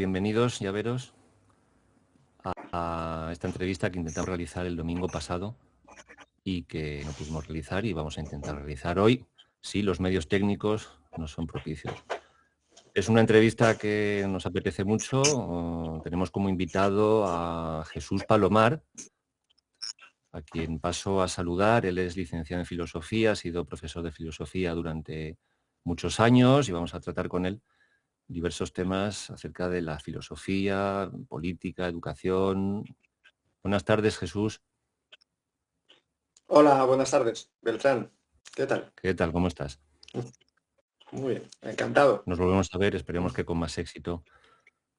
bienvenidos, llaveros, a esta entrevista que intentamos realizar el domingo pasado y que no pudimos realizar y vamos a intentar realizar hoy, si los medios técnicos no son propicios. Es una entrevista que nos apetece mucho. Tenemos como invitado a Jesús Palomar, a quien paso a saludar. Él es licenciado en Filosofía, ha sido profesor de Filosofía durante muchos años y vamos a tratar con él diversos temas acerca de la filosofía, política, educación. Buenas tardes, Jesús. Hola, buenas tardes, Beltrán. ¿Qué tal? ¿Qué tal? ¿Cómo estás? Muy bien, encantado. Nos volvemos a ver, esperemos que con más éxito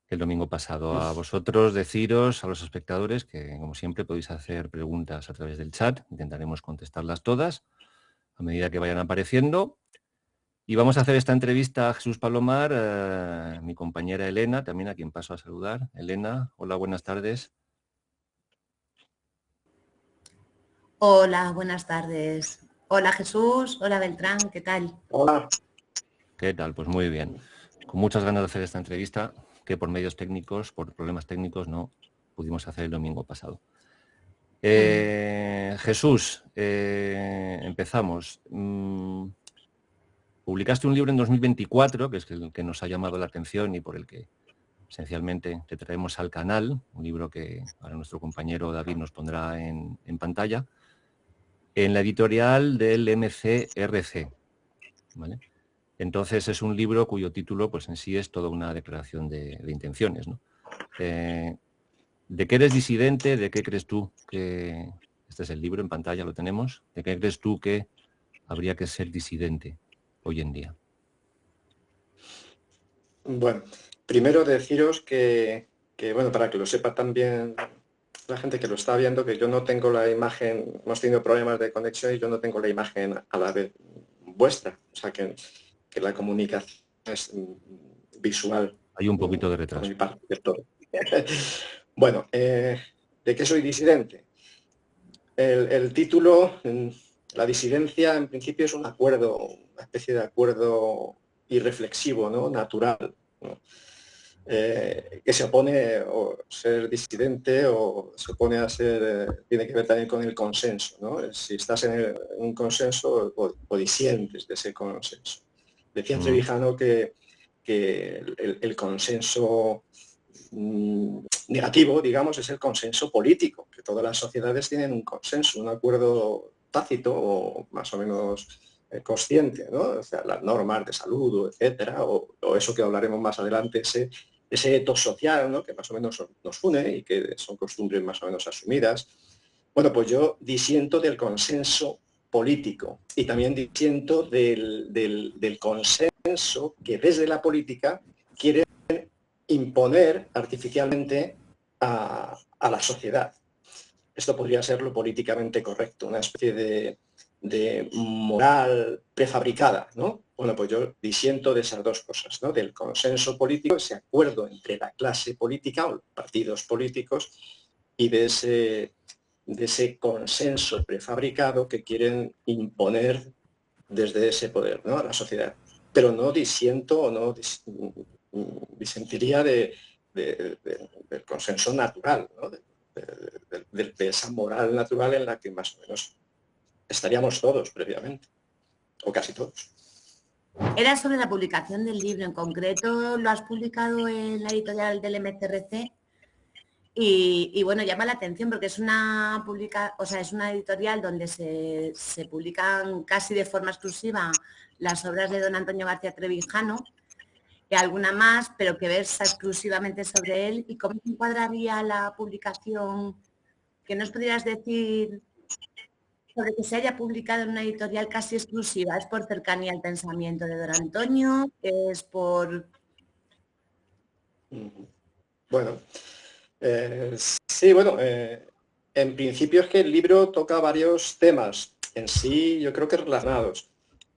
que el domingo pasado. A vosotros deciros, a los espectadores, que como siempre podéis hacer preguntas a través del chat. Intentaremos contestarlas todas a medida que vayan apareciendo. Y vamos a hacer esta entrevista a Jesús Palomar, mi compañera Elena, también a quien paso a saludar. Elena, hola, buenas tardes. Hola, buenas tardes. Hola Jesús, hola Beltrán, ¿qué tal? Hola. ¿Qué tal? Pues muy bien. Con muchas ganas de hacer esta entrevista, que por medios técnicos, por problemas técnicos, no pudimos hacer el domingo pasado. Jesús, empezamos. Publicaste un libro en 2024, que es el que nos ha llamado la atención y por el que esencialmente te traemos al canal, un libro que ahora nuestro compañero David nos pondrá en pantalla, en la editorial del MCRC, ¿vale? Entonces es un libro cuyo título pues en sí es toda una declaración de intenciones, ¿no? ¿De qué eres disidente? ¿De qué crees tú que... Este es el libro, en pantalla lo tenemos. ¿De qué crees tú que habría que ser disidente hoy en día? Bueno, primero deciros que, bueno, para que lo sepa también la gente que lo está viendo, que yo no tengo la imagen, hemos tenido problemas de conexión y yo no tengo la imagen a la vez vuestra. O sea, que la comunicación es visual. Hay un poquito de Por retraso. mi parte, del todo. Bueno, ¿de qué soy disidente? El título, la disidencia, en principio es un acuerdo, una especie de acuerdo irreflexivo, ¿no? Natural, ¿no? Que se opone o ser disidente o se opone a ser, tiene que ver también con el consenso, ¿no? Si estás en un consenso o disientes de ese consenso. Decía Trevijano que el consenso negativo, digamos, es el consenso político, que todas las sociedades tienen un consenso, un acuerdo tácito o más o menos consciente, ¿no? O sea, las normas de salud, etcétera, o eso que hablaremos más adelante, ese etos social, ¿no? Que más o menos nos une y que son costumbres más o menos asumidas. Bueno, pues yo disiento del consenso político y también disiento del consenso que desde la política quiere imponer artificialmente a la sociedad. Esto podría ser lo políticamente correcto, una especie de moral prefabricada, ¿no? Bueno, pues yo disiento de esas dos cosas, ¿no? Del consenso político, ese acuerdo entre la clase política o los partidos políticos y de ese consenso prefabricado que quieren imponer desde ese poder, ¿no? A la sociedad. Pero no disiento o no disentiría del consenso natural, ¿no? de esa moral natural en la que más o menos estaríamos todos previamente, o casi todos. Era sobre la publicación del libro, en concreto lo has publicado en la editorial del MCRC y bueno, llama la atención porque es una editorial donde se publican casi de forma exclusiva las obras de don Antonio García Trevijano y alguna más, pero que versa exclusivamente sobre él. ¿Y cómo se encuadraría la publicación? ¿Qué nos podrías decir sobre que se haya publicado en una editorial casi exclusiva? ¿Es por cercanía al pensamiento de don Antonio? ¿Es por...? Bueno, sí, bueno, en principio es que el libro toca varios temas, en sí yo creo que relacionados.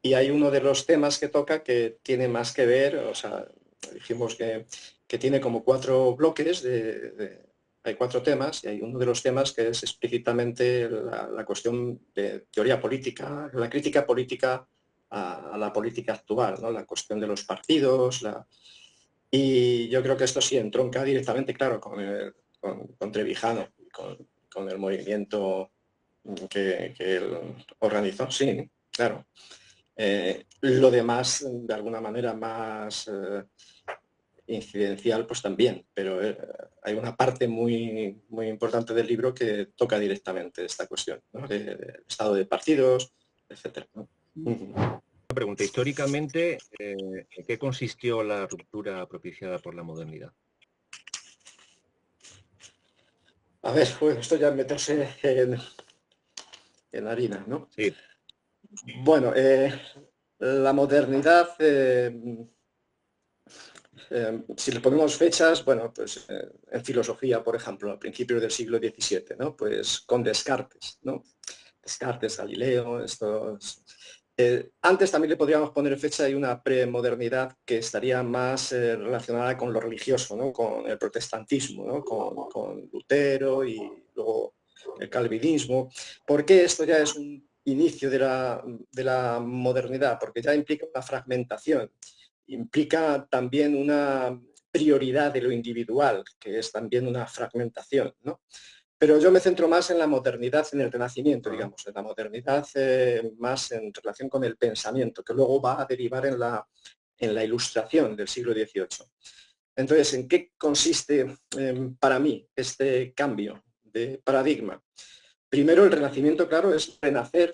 Y hay uno de los temas que toca que tiene más que ver, o sea, dijimos que tiene como 4 bloques, hay 4 temas, y hay uno de los temas que es explícitamente la cuestión de teoría política, la crítica política a la política actual, ¿no? La cuestión de los partidos, Y yo creo que esto sí entronca directamente, claro, con Trevijano, con el movimiento que él organizó, sí, claro. Lo demás, de alguna manera más incidencial, pues también, pero hay una parte muy, muy importante del libro que toca directamente esta cuestión, ¿no? Del estado de partidos, etcétera, ¿no? Una pregunta, históricamente, ¿en qué consistió la ruptura propiciada por la modernidad? A ver, pues esto ya es meterse en harina, ¿no? Sí. Bueno, la modernidad, si le ponemos fechas, bueno, pues en filosofía, por ejemplo, a principios del siglo XVII, ¿no? Pues con Descartes, ¿no? Descartes, Galileo, estos... antes también le podríamos poner fecha y una premodernidad que estaría más relacionada con lo religioso, ¿no? Con el protestantismo, ¿no? Con Lutero y luego el calvinismo. ¿Por qué esto ya es un inicio de la modernidad? Porque ya implica una fragmentación, implica también una prioridad de lo individual, que es también una fragmentación, ¿no? Pero yo me centro más en la modernidad, en el Renacimiento, digamos, en la modernidad más en relación con el pensamiento, que luego va a derivar en la Ilustración del siglo XVIII. Entonces, ¿en qué consiste para mí este cambio de paradigma? Primero, el Renacimiento, claro, es renacer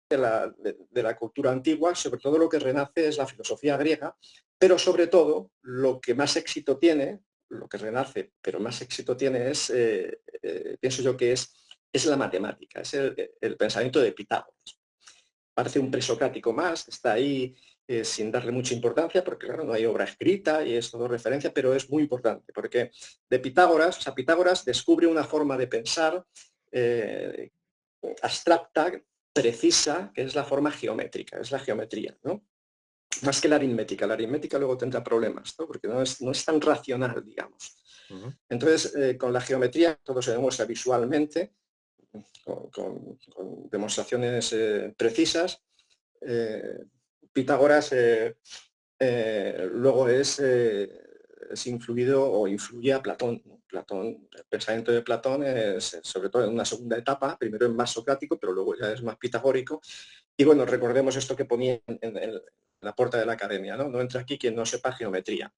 de la cultura antigua, sobre todo lo que renace es la filosofía griega, pero sobre todo lo que más éxito tiene, lo que renace, pero más éxito tiene es, pienso yo que es la matemática, es el pensamiento de Pitágoras. Parece un presocrático más, está ahí sin darle mucha importancia, porque claro, no hay obra escrita y es todo referencia, pero es muy importante, porque de Pitágoras, o sea, Pitágoras descubre una forma de pensar abstracta, precisa, que es la forma geométrica, es la geometría, ¿no? Más que la aritmética luego tendrá problemas, ¿no? Porque no es tan racional, digamos. Entonces, con la geometría todo se demuestra visualmente, con demostraciones precisas. Pitágoras luego es influido o influye a Platón. Platón, el pensamiento de Platón es, sobre todo en una segunda etapa, primero es más socrático, pero luego ya es más pitagórico. Y bueno, recordemos esto que ponía en la puerta de la academia, ¿no? No entra aquí quien no sepa geometría.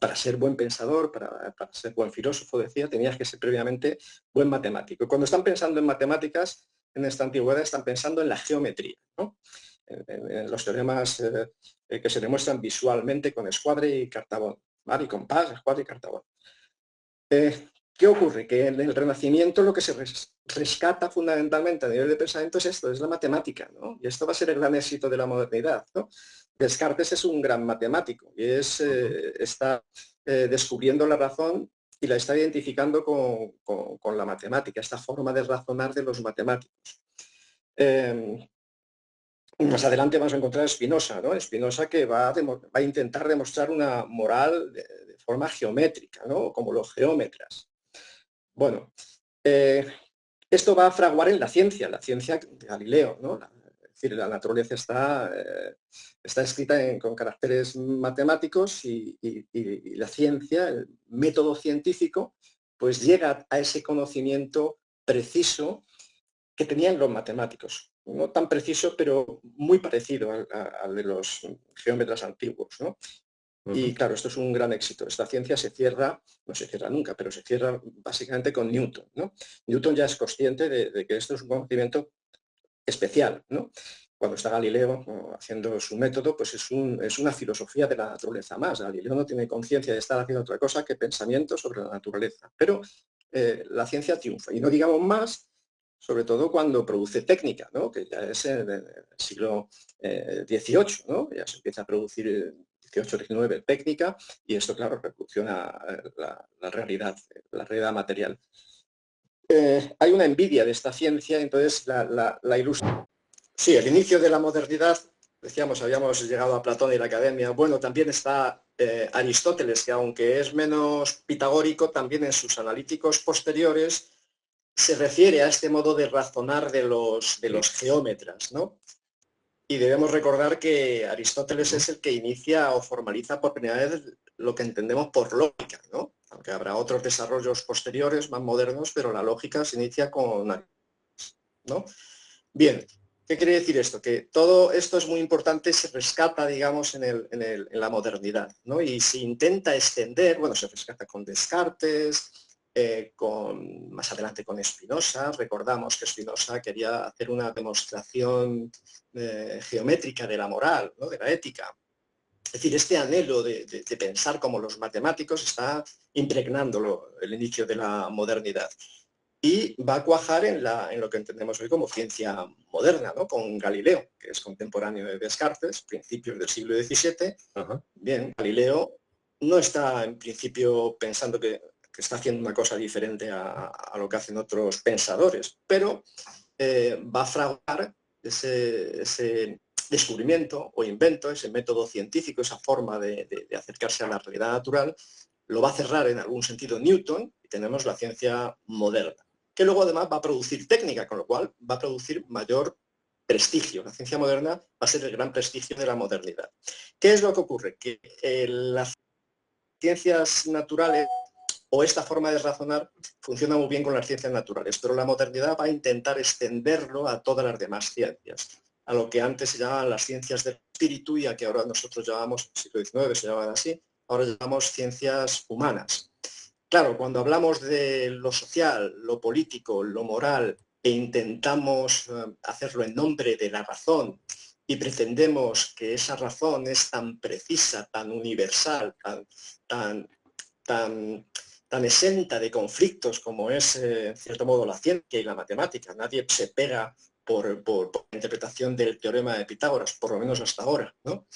Para ser buen pensador, para ser buen filósofo, decía, tenías que ser previamente buen matemático. Y cuando están pensando en matemáticas, en esta antigüedad, están pensando en la geometría, ¿no? En los teoremas que se demuestran visualmente con escuadre y cartabón, ¿vale? Y compás, escuadre y cartabón. ¿Qué ocurre? Que en el Renacimiento lo que se rescata fundamentalmente a nivel de pensamiento es esto, es la matemática, ¿no? Y esto va a ser el gran éxito de la modernidad, ¿no? Descartes es un gran matemático y está descubriendo la razón y la está identificando con la matemática, esta forma de razonar de los matemáticos. Más adelante vamos a encontrar a Spinoza, ¿no? Spinoza que va a intentar demostrar una moral de forma geométrica, ¿no? Como los geómetras. Bueno, esto va a fraguar en la ciencia de Galileo, ¿no? Es decir, la naturaleza está escrita con caracteres matemáticos y la ciencia, el método científico, pues llega a ese conocimiento preciso que tenían los matemáticos. No tan preciso, pero muy parecido al de los geómetras antiguos, ¿no? Y claro, esto es un gran éxito. Esta ciencia se cierra, no se cierra nunca, pero se cierra básicamente con Newton, ¿no? Newton ya es consciente de que esto es un conocimiento especial, ¿no? Cuando está Galileo haciendo su método, pues es una filosofía de la naturaleza más. Galileo no tiene conciencia de estar haciendo otra cosa que pensamiento sobre la naturaleza. Pero la ciencia triunfa. Y no digamos más, sobre todo cuando produce técnica, ¿no? Que ya es en el siglo XVIII, ¿no? Ya se empieza a producir 18-19 técnica y esto, claro, revoluciona la realidad material. Hay una envidia de esta ciencia, entonces la ilustra. Sí, el inicio de la modernidad, decíamos, habíamos llegado a Platón y la academia. Bueno, también está Aristóteles, que aunque es menos pitagórico, también en sus analíticos posteriores se refiere a este modo de razonar de los geómetras, ¿no? Y debemos recordar que Aristóteles es el que inicia o formaliza por primera vez lo que entendemos por lógica, ¿no? Aunque habrá otros desarrollos posteriores, más modernos, pero la lógica se inicia con Aristóteles, ¿no? Bien, ¿qué quiere decir esto? Que todo esto es muy importante, se rescata, digamos, en la modernidad, ¿no? Y se intenta extender, bueno, se rescata con Descartes, más adelante con Spinoza. Recordamos que Spinoza quería hacer una demostración geométrica de la moral, ¿no? De la ética. Es decir, este anhelo de pensar como los matemáticos está impregnando el inicio de la modernidad. Y va a cuajar en lo que entendemos hoy como ciencia moderna, ¿no? Con Galileo, que es contemporáneo de Descartes, principios del siglo XVII. Bien, Galileo no está en principio pensando que está haciendo una cosa diferente a lo que hacen otros pensadores, pero va a fraguar ese descubrimiento o invento, ese método científico, esa forma de acercarse a la realidad natural, lo va a cerrar en algún sentido Newton y tenemos la ciencia moderna, que luego además va a producir técnica, con lo cual va a producir mayor prestigio. La ciencia moderna va a ser el gran prestigio de la modernidad. ¿Qué es lo que ocurre? Que las ciencias naturales o esta forma de razonar funciona muy bien con las ciencias naturales, pero la modernidad va a intentar extenderlo a todas las demás ciencias, a lo que antes se llamaban las ciencias del espíritu y a que ahora nosotros llamamos, en el siglo XIX se llamaban así, ahora llamamos ciencias humanas. Claro, cuando hablamos de lo social, lo político, lo moral, e intentamos hacerlo en nombre de la razón y pretendemos que esa razón es tan precisa, tan universal, tan exenta de conflictos como es, en cierto modo, la ciencia y la matemática. Nadie se pega por la interpretación del teorema de Pitágoras, por lo menos hasta ahora, ¿no?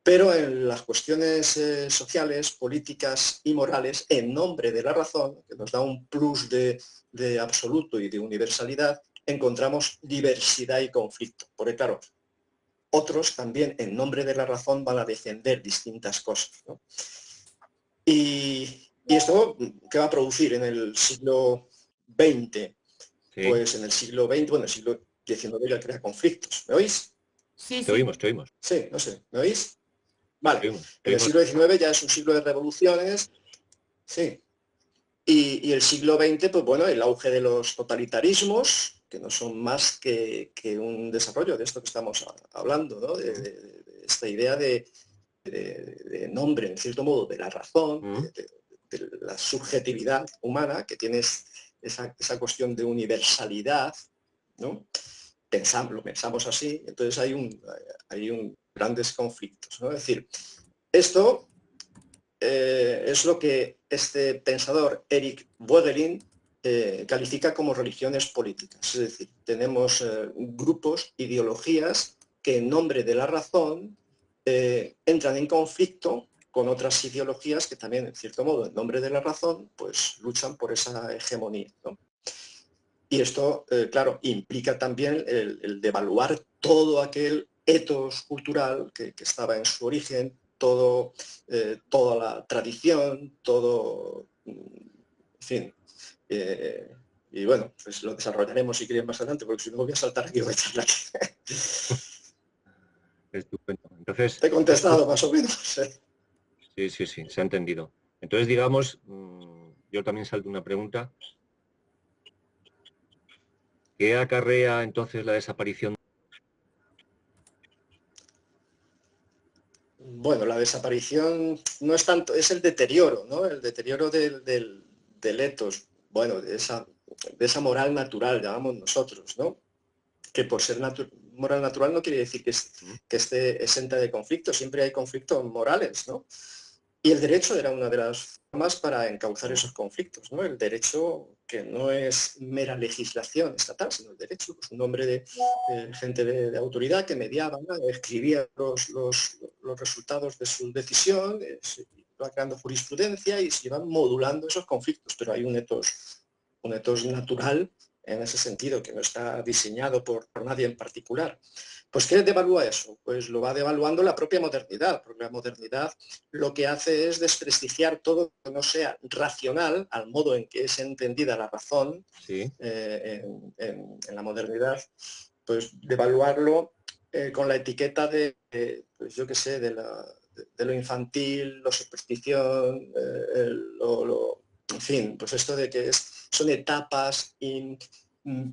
Pero en las cuestiones sociales, políticas y morales, en nombre de la razón, que nos da un plus de absoluto y de universalidad, encontramos diversidad y conflicto. Porque claro, otros también en nombre de la razón van a defender distintas cosas, ¿no? Y esto, ¿qué va a producir en el siglo XX? Sí. Pues en el siglo XX, bueno, el siglo XIX ya crea conflictos. ¿Me oís? Sí, te oímos, te oímos. Sí, no sé, ¿me oís? Vale, en el siglo XIX ya es un siglo de revoluciones, sí. Y el siglo XX, pues bueno, el auge de los totalitarismos, que no son más que un desarrollo de esto que estamos hablando, ¿no? De esta idea de nombre, en cierto modo, de la razón, de la subjetividad humana, que tiene esa cuestión de universalidad, ¿no? Lo pensamos así, entonces hay grandes conflictos, ¿no? Es decir, esto es lo que este pensador Eric Voegelin califica como religiones políticas. Es decir, tenemos grupos, ideologías que en nombre de la razón entran en conflicto con otras ideologías que también, en cierto modo, en nombre de la razón, pues luchan por esa hegemonía, ¿no? Y esto, claro, implica también el devaluar todo aquel etos cultural que estaba en su origen, toda la tradición, todo, en fin. Y bueno, pues lo desarrollaremos si quieren más adelante, porque si no voy a saltar aquí y voy a echar aquí. Estupendo. Entonces, te he contestado más o menos. Sí, se ha entendido. Entonces, digamos, yo también salto una pregunta. ¿Qué acarrea entonces la desaparición? Bueno, la desaparición no es tanto, es el deterioro, ¿no? El deterioro del etos, bueno, de esa moral natural, llamamos nosotros, ¿no? Que por ser moral natural no quiere decir que esté exenta de conflictos, siempre hay conflictos morales, ¿no? Y el derecho era una de las formas para encauzar esos conflictos, ¿no? El derecho que no es mera legislación estatal, sino el derecho, pues un nombre de gente de autoridad que mediaba, ¿no? Escribía los resultados de su decisión, se iba creando jurisprudencia y se iban modulando esos conflictos, pero hay un etos natural en ese sentido, que no está diseñado por nadie en particular. Pues ¿qué devalúa eso? Pues lo va devaluando la propia modernidad, porque la modernidad lo que hace es desprestigiar todo que no sea racional, al modo en que es entendida la razón, sí. en la modernidad, pues devaluarlo con la etiqueta de, pues yo qué sé, de lo infantil, lo superstición, en fin, pues esto de que son etapas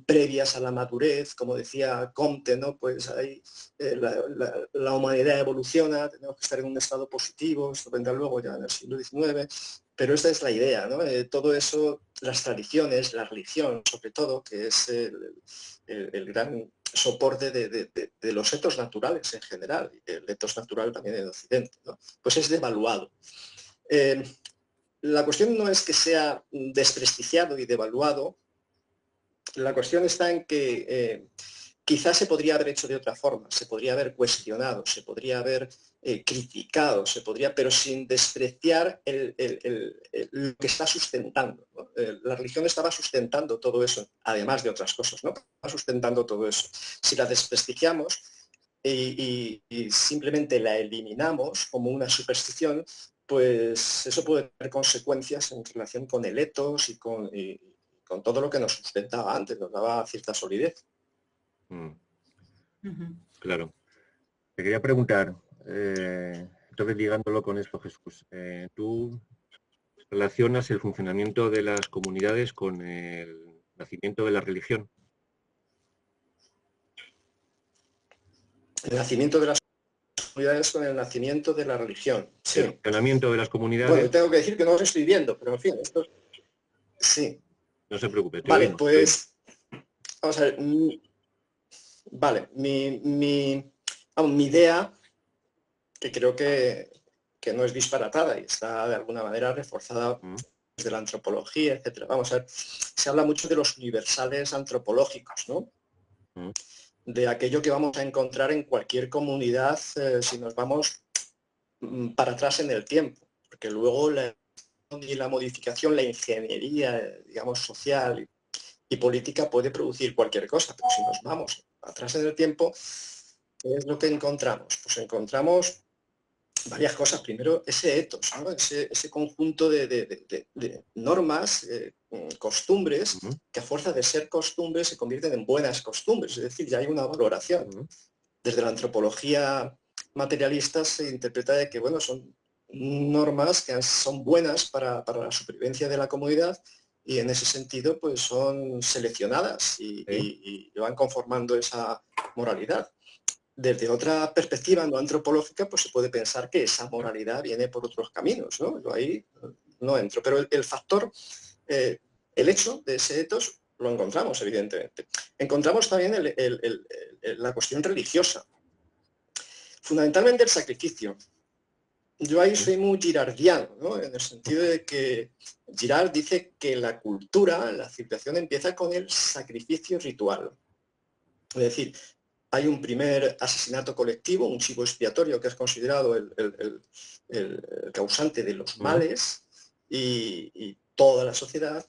previas a la madurez, como decía Comte, ¿no? Pues ahí la humanidad evoluciona, tenemos que estar en un estado positivo, esto vendrá luego ya en el siglo XIX, pero esta es la idea, ¿no? Todo eso, las tradiciones, la religión, sobre todo, que es el gran soporte de los etos naturales en general, y el etos natural también en Occidente, ¿no? Pues es devaluado. La cuestión no es que sea desprestigiado y devaluado, la cuestión está en que quizás se podría haber hecho de otra forma, se podría haber cuestionado, se podría haber criticado, pero sin despreciar lo que está sustentando, ¿no? La religión estaba sustentando todo eso, además de otras cosas, ¿no? Estaba sustentando todo eso. Si la desprestigiamos y simplemente la eliminamos como una superstición, pues eso puede tener consecuencias en relación con el etos y con todo lo que nos sustentaba antes, nos daba cierta solidez. Claro. Te quería preguntar, entonces ligándolo con esto, Jesús, ¿tú relacionas el funcionamiento de las comunidades con el nacimiento de la religión? El nacimiento de las comunidades con el nacimiento de la religión. Sí. El funcionamiento de las comunidades... Bueno, tengo que decir que no os estoy viendo, pero en fin, esto... Sí. No se preocupe. Vale, oímos, pues... Vamos a ver. Vale, mi idea, que creo que no es disparatada y está de alguna manera reforzada desde la antropología, etcétera. Vamos a ver, se habla mucho de los universales antropológicos, ¿no? De aquello que vamos a encontrar en cualquier comunidad si nos vamos para atrás en el tiempo, porque luego la modificación, la ingeniería, digamos, social y política puede producir cualquier cosa, pero si nos vamos atrás en el tiempo, ¿qué es lo que encontramos? Pues encontramos varias cosas. Primero, ese etos, ¿no? ese conjunto de normas, costumbres, que a fuerza de ser costumbres se convierten en buenas costumbres, es decir, ya hay una valoración. Desde la antropología materialista se interpreta de que, bueno, son normas que son buenas para la supervivencia de la comunidad y en ese sentido pues son seleccionadas y van conformando esa moralidad. Desde otra perspectiva no antropológica, pues se puede pensar que esa moralidad viene por otros caminos, ¿no? Yo ahí no entro, pero el factor, el hecho de ese etos lo encontramos, evidentemente. Encontramos también la cuestión religiosa, fundamentalmente el sacrificio. Yo ahí soy muy girardiano, ¿no? En el sentido de que Girard dice que la cultura, la civilización empieza con el sacrificio ritual. Es decir, hay un primer asesinato colectivo, un chivo expiatorio que es considerado el causante de los males y toda la sociedad.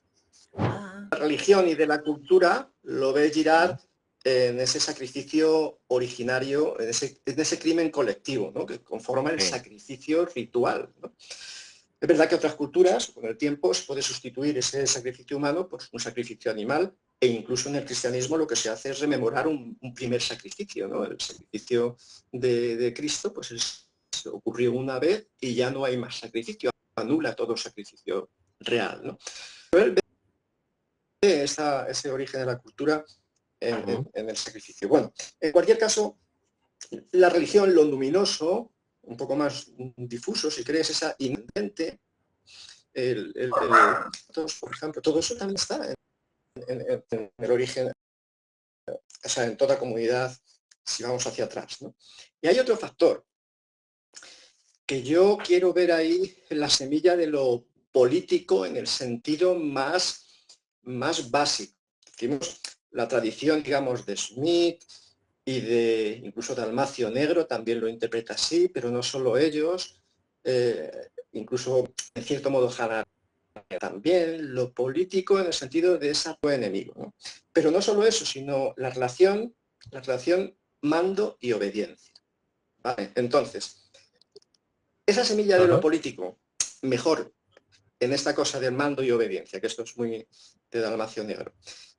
La religión y de la cultura lo ve Girard en ese sacrificio originario, en ese crimen colectivo, ¿no? Que conforma el sacrificio ritual, ¿no? Es verdad que otras culturas, con el tiempo, se puede sustituir ese sacrificio humano por un sacrificio animal, e incluso en el cristianismo lo que se hace es rememorar un primer sacrificio, ¿no? El sacrificio de Cristo, pues ocurrió una vez y ya no hay más sacrificio, anula todo sacrificio real, ¿no? Pero él ve ese origen de la cultura en el sacrificio. Bueno, en cualquier caso, la religión, lo luminoso, un poco más difuso, si crees, esa inherente, por ejemplo, todo eso también está en el origen, o sea, en toda comunidad, si vamos hacia atrás, ¿no? Y hay otro factor que yo quiero ver ahí en la semilla de lo político en el sentido más básico. Decimos, la tradición, digamos, de Smith y incluso de Almacio Negro también lo interpreta así, pero no solo ellos, incluso en cierto modo Hannah también, lo político en el sentido de ese enemigo, ¿no? Pero no solo eso, sino la relación mando y obediencia, ¿vale? Entonces, esa semilla de lo político, mejor en esta cosa del mando y obediencia, que esto es muy de Dalmacio Negro,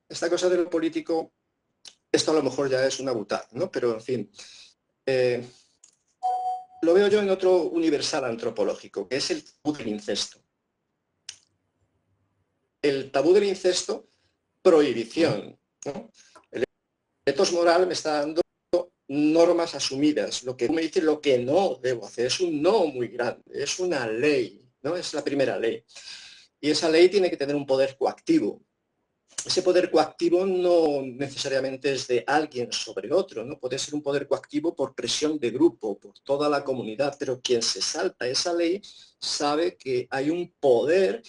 esta cosa de lo político esto a lo mejor ya es una butad, ¿no? Pero, en fin, lo veo yo en otro universal antropológico, que es el tabú del incesto. El tabú del incesto, prohibición, ¿no? El etos moral me está dando normas asumidas, lo que me dice lo que no debo hacer, es un no muy grande, es una ley, ¿no? Es la primera ley. Y esa ley tiene que tener un poder coactivo. Ese poder coactivo no necesariamente es de alguien sobre otro, ¿no? Puede ser un poder coactivo por presión de grupo, por toda la comunidad, pero quien se salta esa ley sabe que hay un poder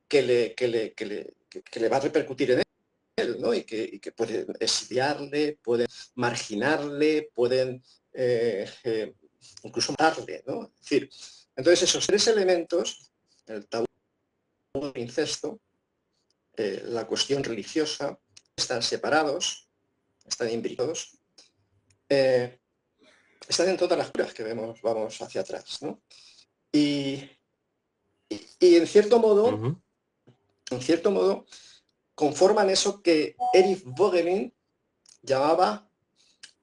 que le va a repercutir en él, ¿no? Y que pueden exiliarle, pueden marginarle, pueden incluso matarle, ¿no? Es decir, entonces esos tres elementos, el tabú del incesto, la cuestión religiosa, están separados, están imbricados, están en todas las curas que vemos, vamos hacia atrás, ¿no? Y en cierto modo, conforman eso que Erich Vogelin llamaba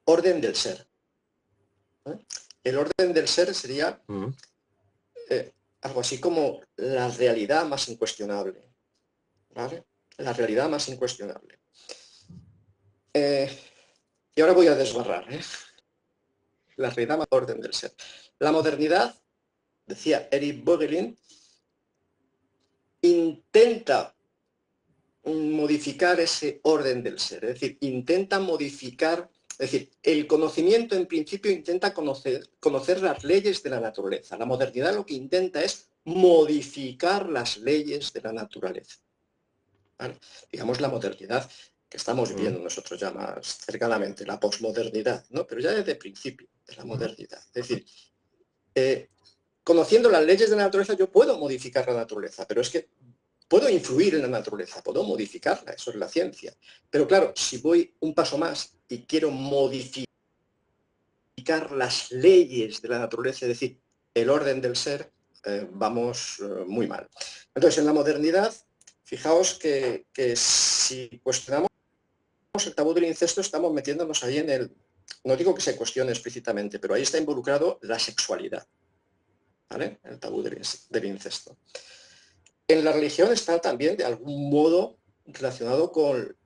orden del ser. El orden del ser sería algo así como la realidad más incuestionable, ¿vale? La realidad más incuestionable. Y ahora voy a desbarrar, la realidad más orden del ser. La modernidad, decía Erich Vogelin, intenta modificar ese orden del ser, es decir, intenta modificar, es decir, el conocimiento en principio intenta conocer las leyes de la naturaleza. La modernidad lo que intenta es modificar las leyes de la naturaleza. ¿Vale? Digamos la modernidad que estamos viviendo nosotros ya más cercanamente, la posmodernidad, ¿no? Pero ya desde el principio de la modernidad. Es decir, conociendo las leyes de la naturaleza yo puedo modificar la naturaleza, pero es que puedo influir en la naturaleza, puedo modificarla, eso es la ciencia. Pero claro, si voy un paso más y quiero modificar las leyes de la naturaleza, es decir, el orden del ser, vamos muy mal. Entonces, en la modernidad, fijaos que si cuestionamos el tabú del incesto, estamos metiéndonos ahí en el... No digo que se cuestione explícitamente, pero ahí está involucrado la sexualidad, ¿vale? El tabú del incesto. En la religión está también, de algún modo, relacionado con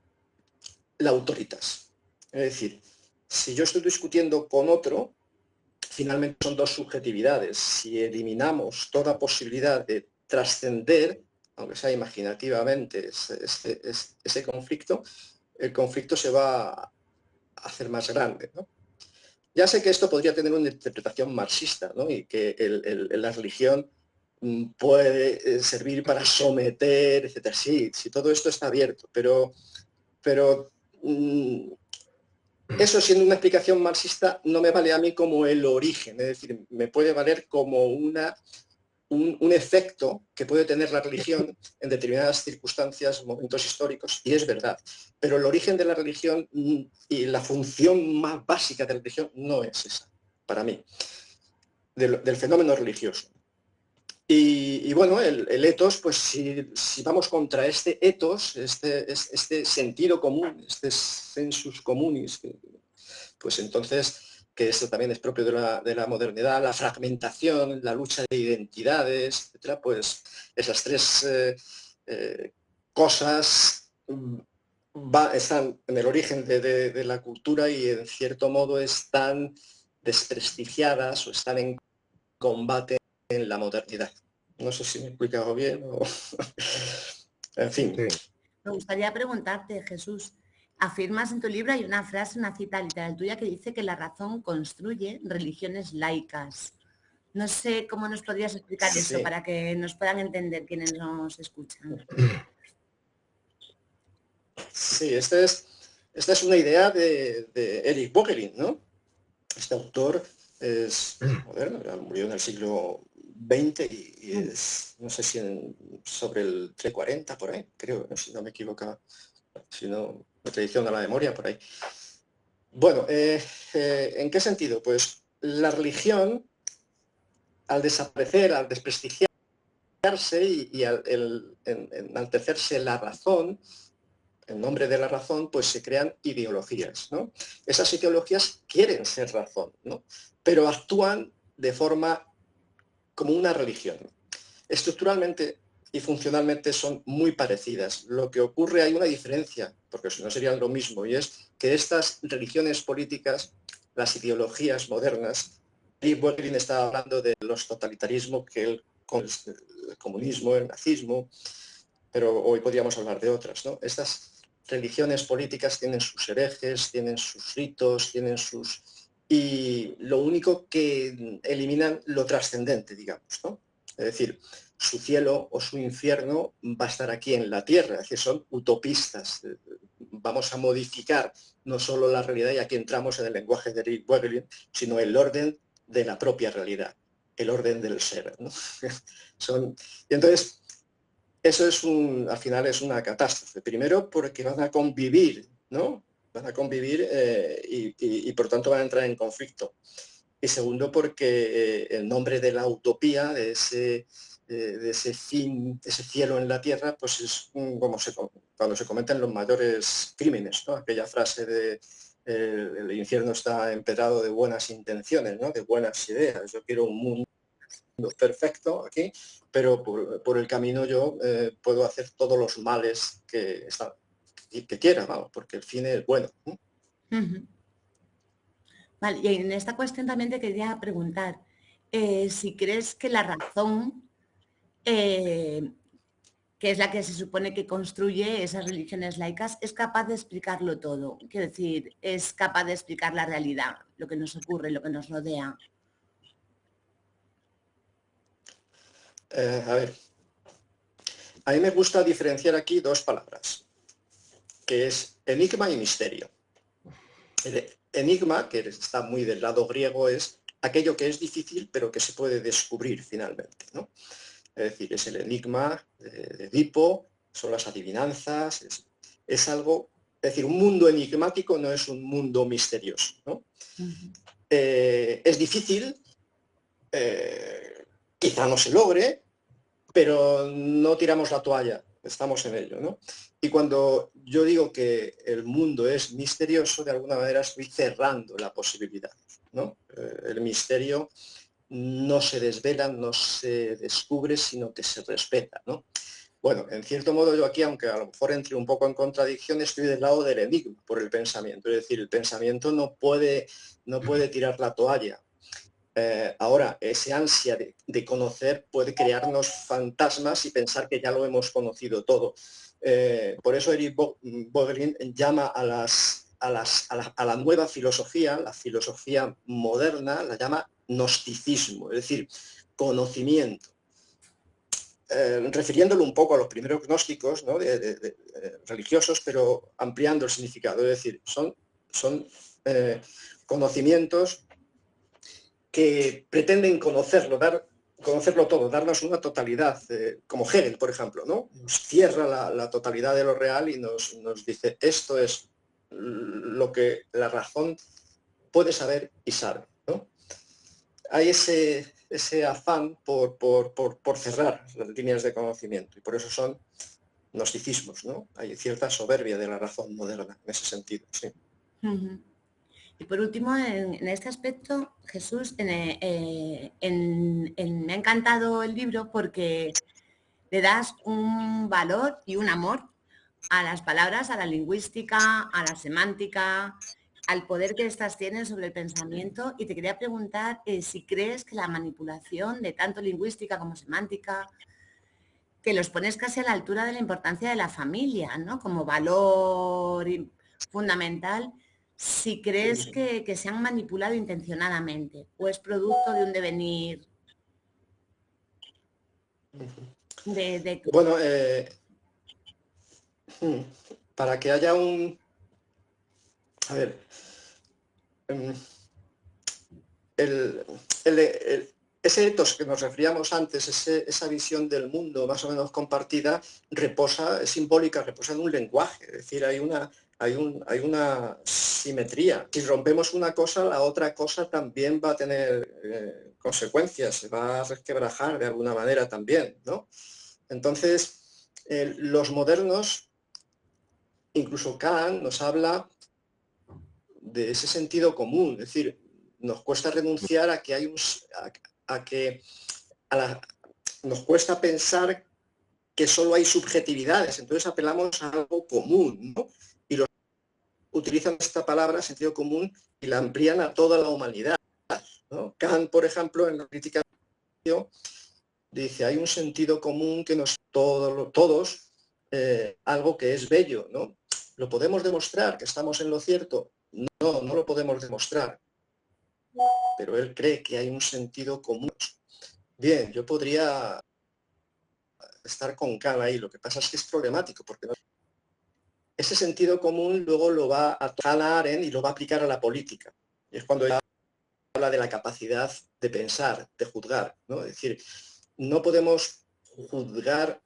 la autoritas. Es decir, si yo estoy discutiendo con otro, finalmente son dos subjetividades. Si eliminamos toda posibilidad de trascender, aunque sea imaginativamente, ese conflicto, el conflicto se va a hacer más grande, ¿no? Ya sé que esto podría tener una interpretación marxista, ¿no? Y que la religión puede servir para someter, etcétera. Sí, todo esto está abierto, pero eso, siendo una explicación marxista, no me vale a mí como el origen, es decir, me puede valer como un efecto que puede tener la religión en determinadas circunstancias, momentos históricos, y es verdad. Pero el origen de la religión y la función más básica de la religión no es esa, para mí, del fenómeno religioso. Y bueno, el etos, pues si vamos contra este etos, este sentido común, este sensus communis, pues entonces, que esto también es propio de la modernidad, la fragmentación, la lucha de identidades, etcétera, pues esas tres cosas están en el origen de la cultura y en cierto modo están desprestigiadas o están en combate en la modernidad. No sé si me he explicado bien o... En fin. Sí. Me gustaría preguntarte, Jesús, afirmas en tu libro, hay una frase, una cita literal tuya que dice que la razón construye religiones laicas. No sé cómo nos podrías explicar eso para que nos puedan entender quienes nos escuchan. Sí, esta es una idea de Erich Vogelin, ¿no? Este autor es moderno, murió en el siglo XX y es, no sé si sobre el 340 por ahí, creo, si no me equivoco, si no me traiciona la memoria por ahí. Bueno, ¿en qué sentido? Pues la religión, al desaparecer, al desprestigiarse y al enaltecerse la razón, en nombre de la razón, pues se crean ideologías, ¿no? Esas ideologías quieren ser razón, ¿no? Pero actúan de forma como una religión. Estructuralmente y funcionalmente son muy parecidas. Lo que ocurre, hay una diferencia, porque si no serían lo mismo, y es que estas religiones políticas, las ideologías modernas, Lee Voegelin estaba hablando de los totalitarismos, que el comunismo, el nazismo, pero hoy podríamos hablar de otras, ¿no? Estas religiones políticas tienen sus herejes, tienen sus ritos, tienen sus... y lo único que eliminan lo trascendente, digamos, ¿no? Es decir, su cielo o su infierno va a estar aquí en la tierra, es decir, son utopistas. Vamos a modificar no solo la realidad, y aquí entramos en el lenguaje de Lee Voegelin, sino el orden de la propia realidad, el orden del ser, ¿no? Y entonces, eso es al final es una catástrofe. Primero porque van a convivir, ¿no? Van a convivir y por tanto van a entrar en conflicto. Y segundo porque en nombre de la utopía, de ese fin, ese cielo en la tierra, pues es como cuando se cometen los mayores crímenes, ¿no? Aquella frase de el infierno está empedrado de buenas intenciones, ¿no? De buenas ideas. Yo quiero un mundo perfecto aquí, pero por el camino yo puedo hacer todos los males que quiera, vamos, porque el fin es bueno. Vale, y en esta cuestión también te quería preguntar si crees que la razón, que es la que se supone que construye esas religiones laicas, es capaz de explicarlo todo. Quiero decir, es capaz de explicar la realidad, lo que nos ocurre, lo que nos rodea. A ver, a mí me gusta diferenciar aquí dos palabras, que es enigma y misterio. El enigma, que está muy del lado griego, es aquello que es difícil pero que se puede descubrir finalmente, ¿no? Es decir, es el enigma de Edipo, son las adivinanzas, es algo, es decir, un mundo enigmático no es un mundo misterioso, ¿no? Es difícil, quizá no se logre, pero no tiramos la toalla, estamos en ello, ¿no? Y cuando yo digo que el mundo es misterioso, de alguna manera estoy cerrando la posibilidad, ¿no? El misterio no se desvela, no se descubre, sino que se respeta, ¿no? Bueno, en cierto modo yo aquí, aunque a lo mejor entre un poco en contradicción, estoy del lado del enigma por el pensamiento. Es decir, el pensamiento no puede tirar la toalla. Ahora, ese ansia de conocer puede crearnos fantasmas y pensar que ya lo hemos conocido todo. Por eso Eric Voegelin llama a la nueva filosofía, la filosofía moderna, la llama gnosticismo, es decir, conocimiento. Refiriéndolo un poco a los primeros gnósticos, ¿no? Religiosos, pero ampliando el significado. Es decir, son conocimientos que pretenden conocerlo todo, darnos una totalidad, como Hegel, por ejemplo, ¿no? Nos cierra la totalidad de lo real y nos dice, esto es lo que la razón puede saber y sabe, ¿no? Hay ese afán por cerrar las líneas de conocimiento, y por eso son gnosticismos, ¿no? Hay cierta soberbia de la razón moderna en ese sentido, sí. Y por último, en este aspecto, Jesús, me ha encantado el libro porque le das un valor y un amor a las palabras, a la lingüística, a la semántica, al poder que éstas tienen sobre el pensamiento. Y te quería preguntar si crees que la manipulación de tanto lingüística como semántica, que los pones casi a la altura de la importancia de la familia, ¿no? Como valor fundamental, si crees que se han manipulado intencionadamente o es producto de un devenir de... Bueno, para que haya un... A ver, ese ethos que nos referíamos antes, esa visión del mundo más o menos compartida, es simbólica, reposa en un lenguaje, es decir, hay una simetría. Si rompemos una cosa, la otra cosa también va a tener consecuencias, se va a resquebrajar de alguna manera también, ¿no? Entonces, los modernos incluso Kant nos habla de ese sentido común, es decir, nos cuesta renunciar a que hay nos cuesta pensar que solo hay subjetividades, entonces apelamos a algo común, ¿no? Y los utilizan esta palabra, sentido común, y la amplían a toda la humanidad, ¿no? Kant, por ejemplo, en la crítica dice, hay un sentido común que nos todos algo que es bello, ¿no? ¿Lo podemos demostrar que estamos en lo cierto? No, no lo podemos demostrar, pero él cree que hay un sentido común. Bien, yo podría estar con Kant ahí, lo que pasa es que es problemático, porque ese sentido común luego lo va a Hannah Arendt y lo va a aplicar a la política. Y es cuando ella habla de la capacidad de pensar, de juzgar, ¿no? Es decir, no podemos juzgar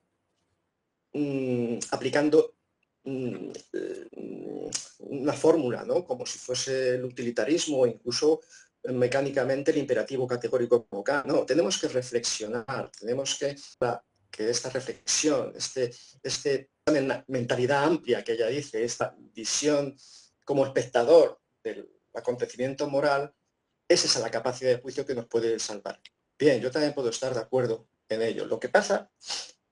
aplicando una fórmula, ¿no? Como si fuese el utilitarismo o incluso mecánicamente el imperativo categórico como Kant. No, tenemos que reflexionar, tenemos que esta reflexión, esta mentalidad amplia que ella dice, esta visión como espectador del acontecimiento moral, es esa la capacidad de juicio que nos puede salvar. Bien, yo también puedo estar de acuerdo en ello. Lo que pasa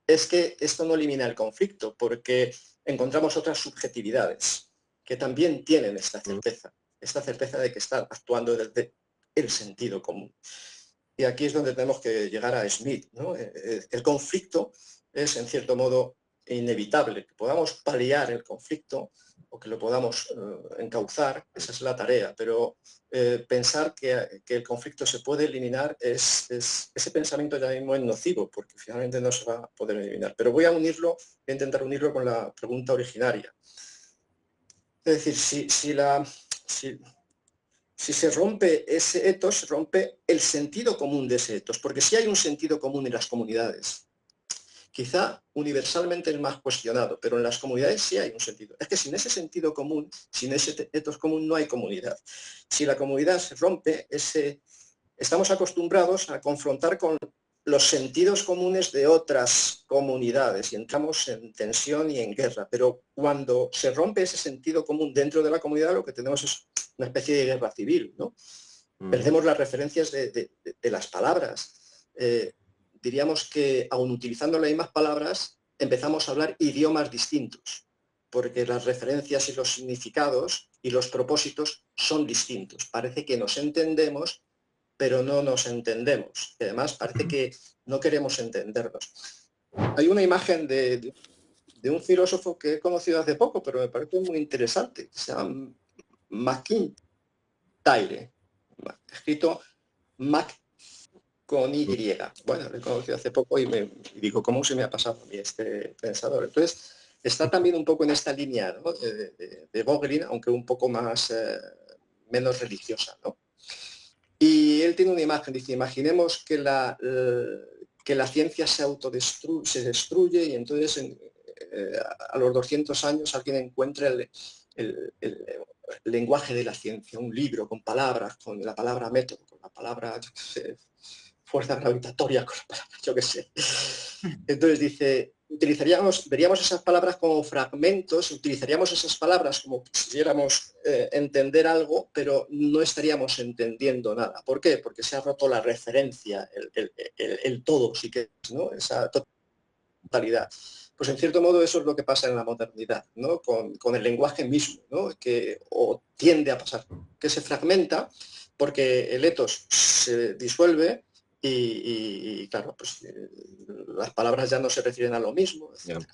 es que esto no elimina el conflicto, porque encontramos otras subjetividades que también tienen esta certeza de que están actuando desde el sentido común. Y aquí es donde tenemos que llegar a Smith, ¿no? El conflicto es, en cierto modo, inevitable. Que podamos paliar el conflicto o que lo podamos encauzar, esa es la tarea, pero pensar que el conflicto se puede eliminar, ese pensamiento ya mismo es nocivo, porque finalmente no se va a poder eliminar. Pero voy a intentar unirlo con la pregunta originaria. Es decir, si se rompe ese etos, se rompe el sentido común de ese etos, porque sí hay un sentido común en las comunidades. Quizá universalmente el más cuestionado, pero en las comunidades sí hay un sentido. Es que sin ese sentido común, sin ese etos común, no hay comunidad. Si la comunidad se rompe, estamos acostumbrados a confrontar con los sentidos comunes de otras comunidades y entramos en tensión y en guerra. Pero cuando se rompe ese sentido común dentro de la comunidad, lo que tenemos es una especie de guerra civil, ¿no? Perdemos las referencias de las palabras. Diríamos que, aun utilizando las mismas palabras, empezamos a hablar idiomas distintos, porque las referencias y los significados y los propósitos son distintos. Parece que nos entendemos, pero no nos entendemos. Y además parece que no queremos entendernos. Hay una imagen de un filósofo que he conocido hace poco, pero me parece muy interesante, que se llama MacIntyre, escrito Mac con Y. Bueno, lo he conocido hace poco y digo, ¿cómo se me ha pasado a mí este pensador? Entonces, está también un poco en esta línea, ¿no? de Vogelin, aunque un poco más menos religiosa, ¿no? Y él tiene una imagen, dice, imaginemos que la ciencia se destruye y entonces a los 200 años alguien encuentra el lenguaje de la ciencia, un libro con palabras, con la palabra método, con la palabra, yo qué sé, fuerza gravitatoria, con la palabra, yo qué sé. Entonces dice, veríamos esas palabras como fragmentos, utilizaríamos esas palabras como quisiéramos entender algo, pero no estaríamos entendiendo nada. ¿Por qué? Porque se ha roto la referencia, el todo, sí que es, ¿no? Esa totalidad. Pues en cierto modo eso es lo que pasa en la modernidad, ¿no? Con el lenguaje mismo, ¿no? O tiende a pasar, que se fragmenta porque el etos se disuelve y claro, pues las palabras ya no se refieren a lo mismo, etc.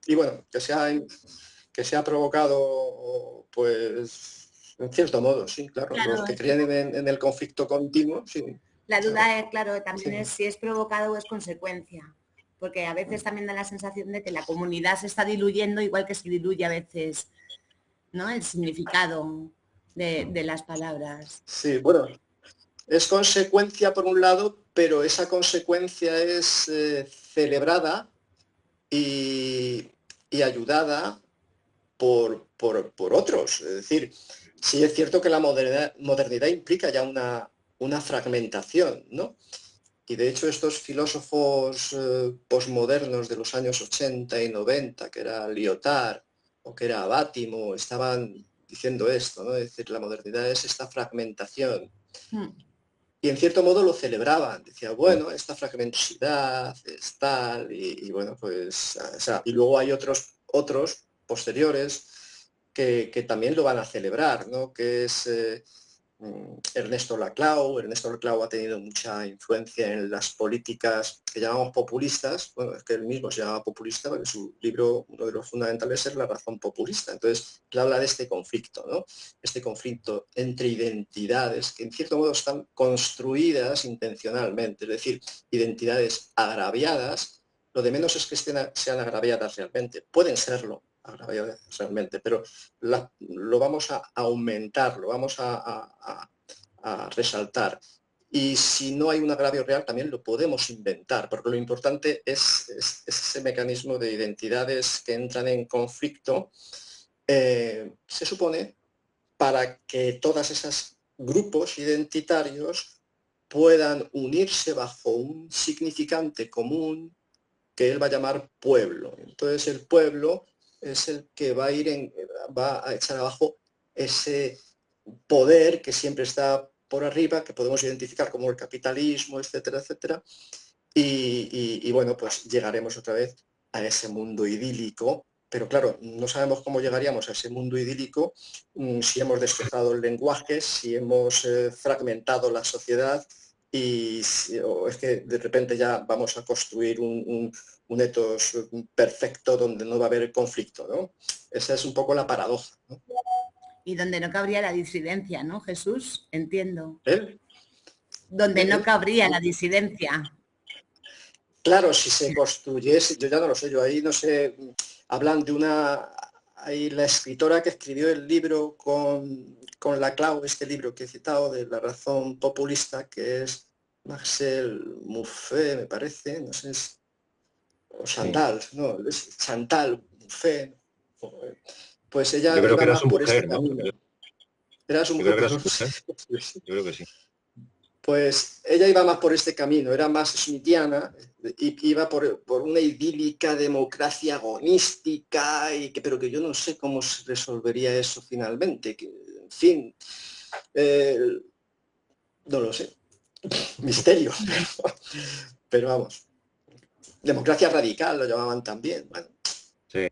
Y bueno, que se ha provocado, pues, en cierto modo, sí, claro. Los que creen en el conflicto continuo, sí. La duda es, claro, también es si es provocado o es consecuencia, porque a veces también da la sensación de que la comunidad se está diluyendo, igual que se diluye a veces, ¿no?, el significado de las palabras. Sí, bueno, es consecuencia por un lado, pero esa consecuencia es celebrada y ayudada por otros. Es decir, sí es cierto que la modernidad implica ya una fragmentación, ¿no? Y de hecho estos filósofos posmodernos de los años 80 y 90, que era Lyotard o que era Bátimo, estaban diciendo esto, ¿no? Es decir, la modernidad es esta fragmentación. Y en cierto modo lo celebraban, decía, bueno, esta fragmentosidad es tal, y bueno, pues, o sea, y luego hay otros posteriores que también lo van a celebrar, ¿no? Que es Ernesto Laclau. Ernesto Laclau ha tenido mucha influencia en las políticas que llamamos populistas. Bueno, es que él mismo se llama populista porque su libro, uno de los fundamentales, es La razón populista. Entonces, él habla de este conflicto, ¿no? Este conflicto entre identidades que en cierto modo están construidas intencionalmente, es decir, identidades agraviadas. Lo de menos es que sean agraviadas realmente. Pueden serlo agraviadas realmente, pero lo vamos a aumentar, lo vamos a resaltar. Y si no hay un agravio real, también lo podemos inventar, porque lo importante es ese mecanismo de identidades que entran en conflicto, se supone, para que todas esas grupos identitarios puedan unirse bajo un significante común que él va a llamar pueblo. Entonces el pueblo es el que va a echar abajo ese poder que siempre está por arriba, que podemos identificar como el capitalismo, etcétera, etcétera. Y bueno, pues llegaremos otra vez a ese mundo idílico, pero claro, no sabemos cómo llegaríamos a ese mundo idílico si hemos destrozado el lenguaje, si hemos fragmentado la sociedad, o es que de repente ya vamos a construir un etos perfecto donde no va a haber conflicto, ¿no? Esa es un poco la paradoja, ¿no? Y donde no cabría la disidencia, ¿no, Jesús? Entiendo. ¿Eh? Donde no cabría la disidencia. Claro, si se construyese, yo ya no lo sé, yo ahí no sé, hablan de hay la escritora que escribió el libro con Laclau, este libro que he citado, de La razón populista, que es Marcel Mouffet, me parece, no sé, o Chantal, sí. No, es Chantal Mouffet, pues ella yo creo iba que era más su por mujer, este ¿no? camino. Era su Yo mujer, creo que era pues, su mujer. Yo creo que sí. Pues ella iba más por este camino, era más smithiana, iba por una idílica democracia agonística, pero que yo no sé cómo se resolvería eso finalmente, que, en fin, no lo sé, misterio, pero vamos, democracia radical lo llamaban también. Bueno. Sí.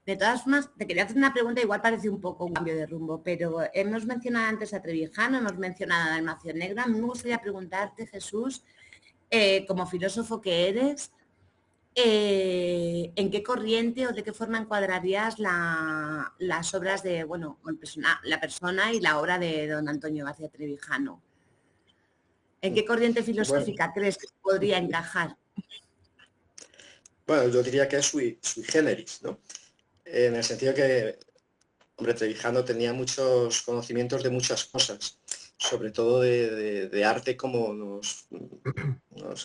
De todas formas, te quería hacer una pregunta, igual parece un poco un cambio de rumbo, pero hemos mencionado antes a Trevijano, hemos mencionado a Dalmacio Negra. Me gustaría preguntarte, Jesús, como filósofo que eres, ¿en qué corriente o de qué forma encuadrarías las obras de, bueno, la persona y la obra de don Antonio García Trevijano? ¿En qué corriente filosófica crees que podría encajar? Bueno, yo diría que es sui generis, ¿no? En el sentido que, hombre, Trevijano tenía muchos conocimientos de muchas cosas, sobre todo de arte, como nos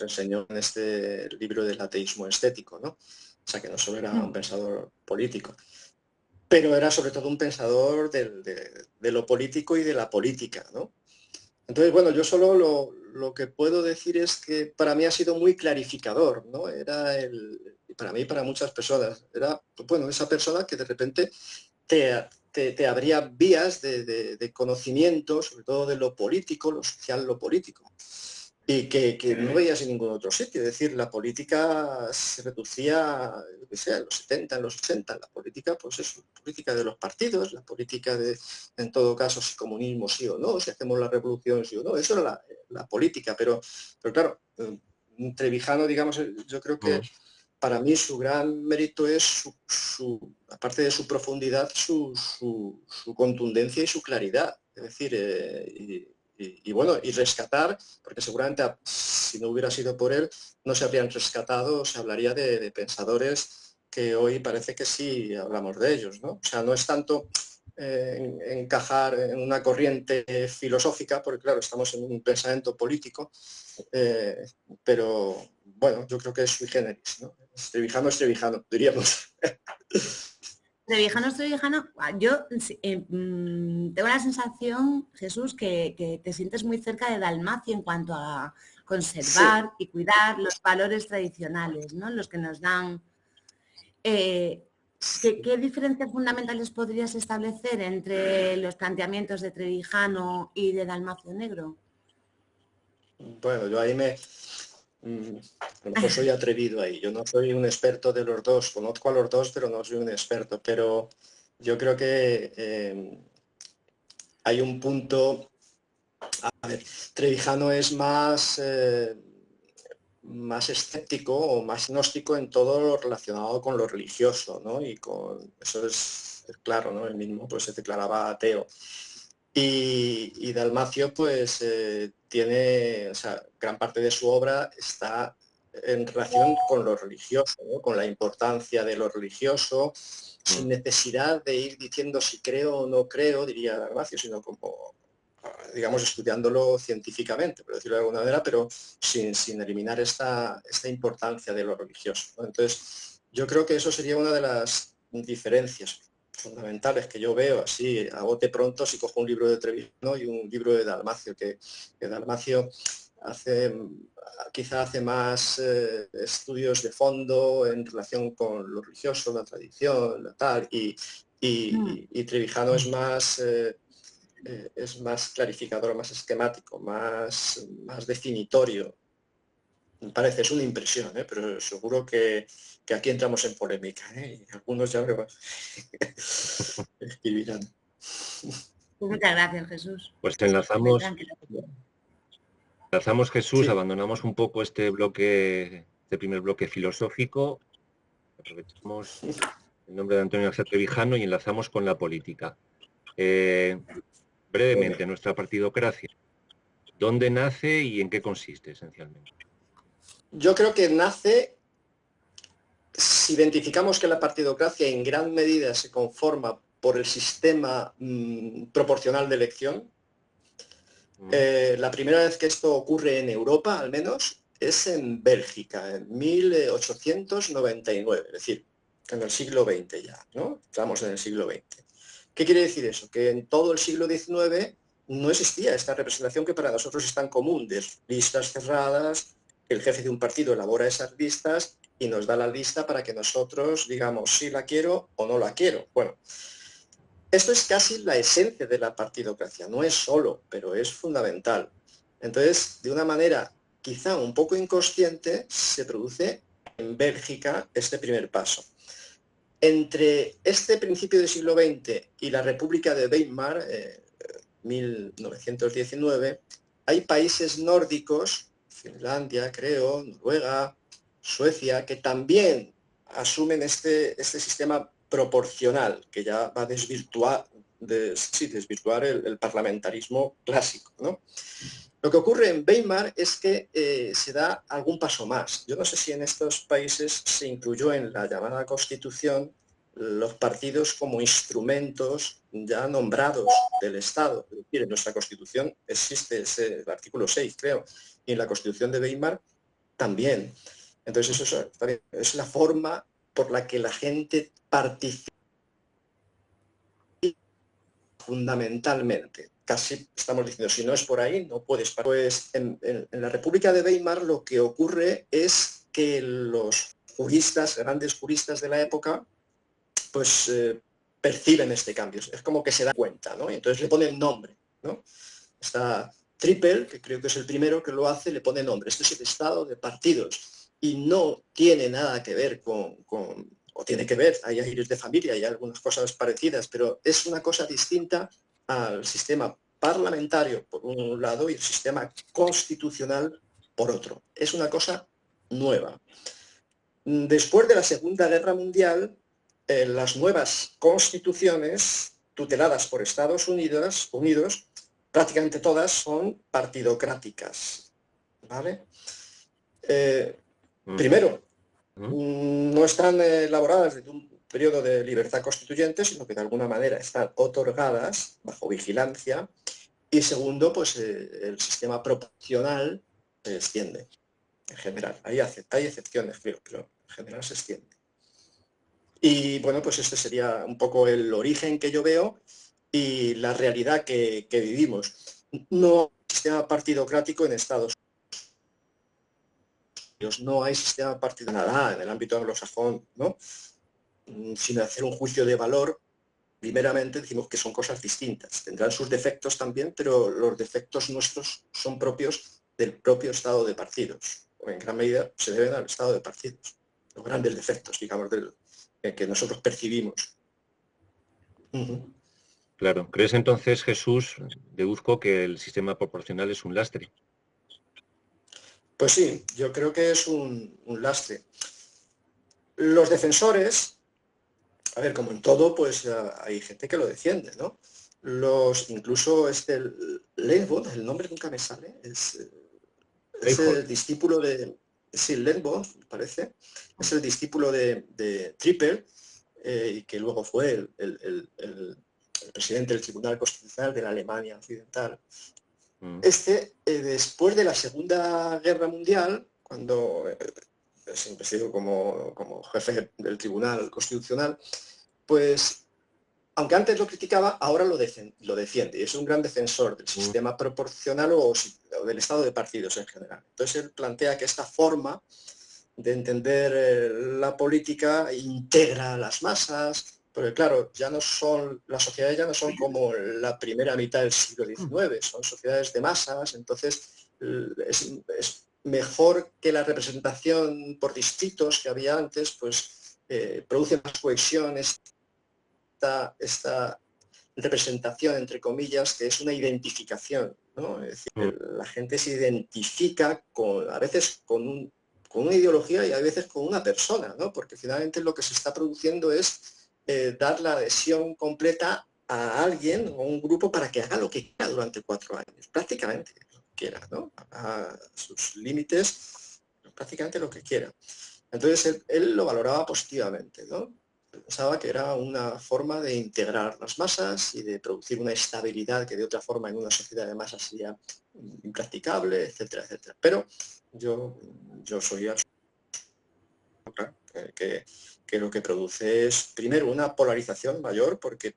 enseñó en este libro del ateísmo estético, ¿no? O sea, que no solo era un pensador político, pero era sobre todo un pensador de lo político y de la política, ¿no? Entonces, bueno, yo solo lo que puedo decir es que para mí ha sido muy clarificador, ¿no? Para mí y para muchas personas, era, bueno, esa persona que de repente te abría vías de conocimiento, sobre todo de lo político, lo social, lo político, y que no veías en ningún otro sitio. Es decir, la política se reducía, yo qué sé, en los 70, en los 80, la política, pues es la política de los partidos, la política en todo caso, si comunismo sí o no, si hacemos la revolución sí o no, eso era la política, pero claro, Trevijano, digamos, yo creo que para mí su gran mérito es aparte de su profundidad, su contundencia y su claridad. Es decir, y bueno, y rescatar, porque seguramente si no hubiera sido por él, no se habrían rescatado, se hablaría de pensadores que hoy parece que sí hablamos de ellos, ¿no? O sea, no es tanto encajar en una corriente filosófica, porque claro, estamos en un pensamiento político, pero bueno, yo creo que es sui generis, ¿no? Es Trevijano, diríamos. Trevijano, yo tengo la sensación, Jesús, que te sientes muy cerca de Dalmacio en cuanto a conservar Sí. y cuidar los valores tradicionales, ¿no? Los que nos dan. ¿Qué diferencias fundamentales podrías establecer entre los planteamientos de Trevijano y de Dalmacio Negro? Bueno, yo ahí a lo mejor soy atrevido ahí. Yo no soy un experto de los dos. Conozco a los dos, pero no soy un experto. Pero yo creo que hay un punto. A ver, Trevijano es más escéptico o más gnóstico en todo lo relacionado con lo religioso, ¿no? Y con eso es claro, ¿no? Él mismo pues se declaraba ateo. Y Dalmacio pues tiene, o sea, gran parte de su obra está en relación con lo religioso, ¿no? Con la importancia de lo religioso, sin necesidad de ir diciendo si creo o no creo, diría Dalmacio, sino como, digamos, estudiándolo científicamente, por decirlo de alguna manera, pero sin eliminar esta importancia de lo religioso, ¿no? Entonces, yo creo que eso sería una de las diferencias fundamentales que yo veo así a bote pronto si cojo un libro de Trevijano y un libro de Dalmacio, que Dalmacio quizá hace más estudios de fondo en relación con lo religioso, la tradición, la tal, y Trevijano es más clarificador, más esquemático, más definitorio. Me parece, es una impresión, pero seguro que aquí entramos en polémica, y algunos ya me escribirán. Muchas gracias, Jesús. Pues Muy tranquilo. enlazamos, Jesús, Sí. abandonamos un poco este primer bloque filosófico, aprovechamos el nombre de Antonio García Trevijano y enlazamos con la política. Brevemente, nuestra partidocracia, ¿dónde nace y en qué consiste esencialmente? Yo creo que nace, si identificamos que la partidocracia en gran medida se conforma por el sistema proporcional de elección. La primera vez que esto ocurre en Europa, al menos, es en Bélgica, en 1899, es decir, en el siglo XX ya, ¿no? Estamos en el siglo XX. ¿Qué quiere decir eso? Que en todo el siglo XIX no existía esta representación que para nosotros es tan común, de listas cerradas, que el jefe de un partido elabora esas listas y nos da la lista para que nosotros digamos si la quiero o no la quiero. Bueno, esto es casi la esencia de la partidocracia, no es solo, pero es fundamental. Entonces, de una manera quizá un poco inconsciente, se produce en Bélgica este primer paso. Entre este principio del siglo XX y la República de Weimar, 1919, hay países nórdicos, Finlandia, creo, Noruega, Suecia, que también asumen este sistema proporcional, que ya va a desvirtuar el parlamentarismo clásico, ¿no? Lo que ocurre en Weimar es que se da algún paso más. Yo no sé si en estos países se incluyó en la llamada Constitución los partidos como instrumentos ya nombrados del Estado. Es decir, en nuestra Constitución existe el artículo 6, creo, y en la Constitución de Weimar también. Entonces, eso es la forma por la que la gente participa fundamentalmente. Casi estamos diciendo, si no es por ahí, no puedes parar. Pues en la República de Weimar lo que ocurre es que los juristas, grandes juristas de la época, pues perciben este cambio. Es como que se dan cuenta, ¿no? Y entonces le ponen nombre, ¿no? Está Trippel, que creo que es el primero que lo hace, le pone nombre. Este es el estado de partidos. Y no tiene nada que ver o tiene que ver, hay aires de familia, hay algunas cosas parecidas, pero es una cosa distinta al sistema parlamentario por un lado y el sistema constitucional por otro. Es una cosa nueva. Después de la Segunda Guerra Mundial, las nuevas constituciones tuteladas por Estados Unidos, prácticamente todas son partidocráticas, ¿vale? Primero, no están elaboradas desde un periodo de libertad constituyente, sino que de alguna manera están otorgadas bajo vigilancia. Y segundo, pues el sistema proporcional se extiende en general. Hay excepciones, creo, pero en general se extiende. Y bueno, pues este sería un poco el origen que yo veo y la realidad que vivimos. No hay sistema partidocrático en Estados Unidos, no hay sistema partidocrático en Canadá, en el ámbito anglosajón, ¿no? Sin hacer un juicio de valor, primeramente decimos que son cosas distintas. Tendrán sus defectos también, pero los defectos nuestros son propios del propio estado de partidos. O en gran medida se deben al estado de partidos. Los grandes defectos, digamos, que nosotros percibimos. Claro. ¿Crees entonces, Jesús, deduzco que el sistema proporcional es un lastre? Pues sí, yo creo que es un lastre. Los defensores, a ver, como en todo, pues hay gente que lo defiende, ¿no? Incluso Lenbot, el nombre nunca me sale, es el discípulo de... Sí, Lenbot, parece, es el discípulo de Tripper, y que luego fue el presidente del Tribunal Constitucional de la Alemania Occidental. Después de la Segunda Guerra Mundial, cuando siempre ha sido como jefe del Tribunal Constitucional, pues, aunque antes lo criticaba, ahora lo defiende. Y es un gran defensor del sistema proporcional o del estado de partidos en general. Entonces él plantea que esta forma de entender la política integra a las masas, porque claro, las sociedades ya no son como la primera mitad del siglo XIX, son sociedades de masas, entonces es mejor que la representación por distritos que había antes, pues produce más cohesión esta representación, entre comillas, que es una identificación, ¿no? Es decir, la gente se identifica a veces con una ideología y a veces con una persona, ¿no? Porque finalmente lo que se está produciendo es dar la adhesión completa a alguien o un grupo para que haga lo que quiera durante 4 años, prácticamente lo que quiera, ¿no? A sus límites, prácticamente lo que quiera. Entonces él lo valoraba positivamente, ¿no? Pensaba que era una forma de integrar las masas y de producir una estabilidad que de otra forma en una sociedad de masas sería impracticable, etcétera, etcétera. Pero yo soy que lo que produce es, primero, una polarización mayor, porque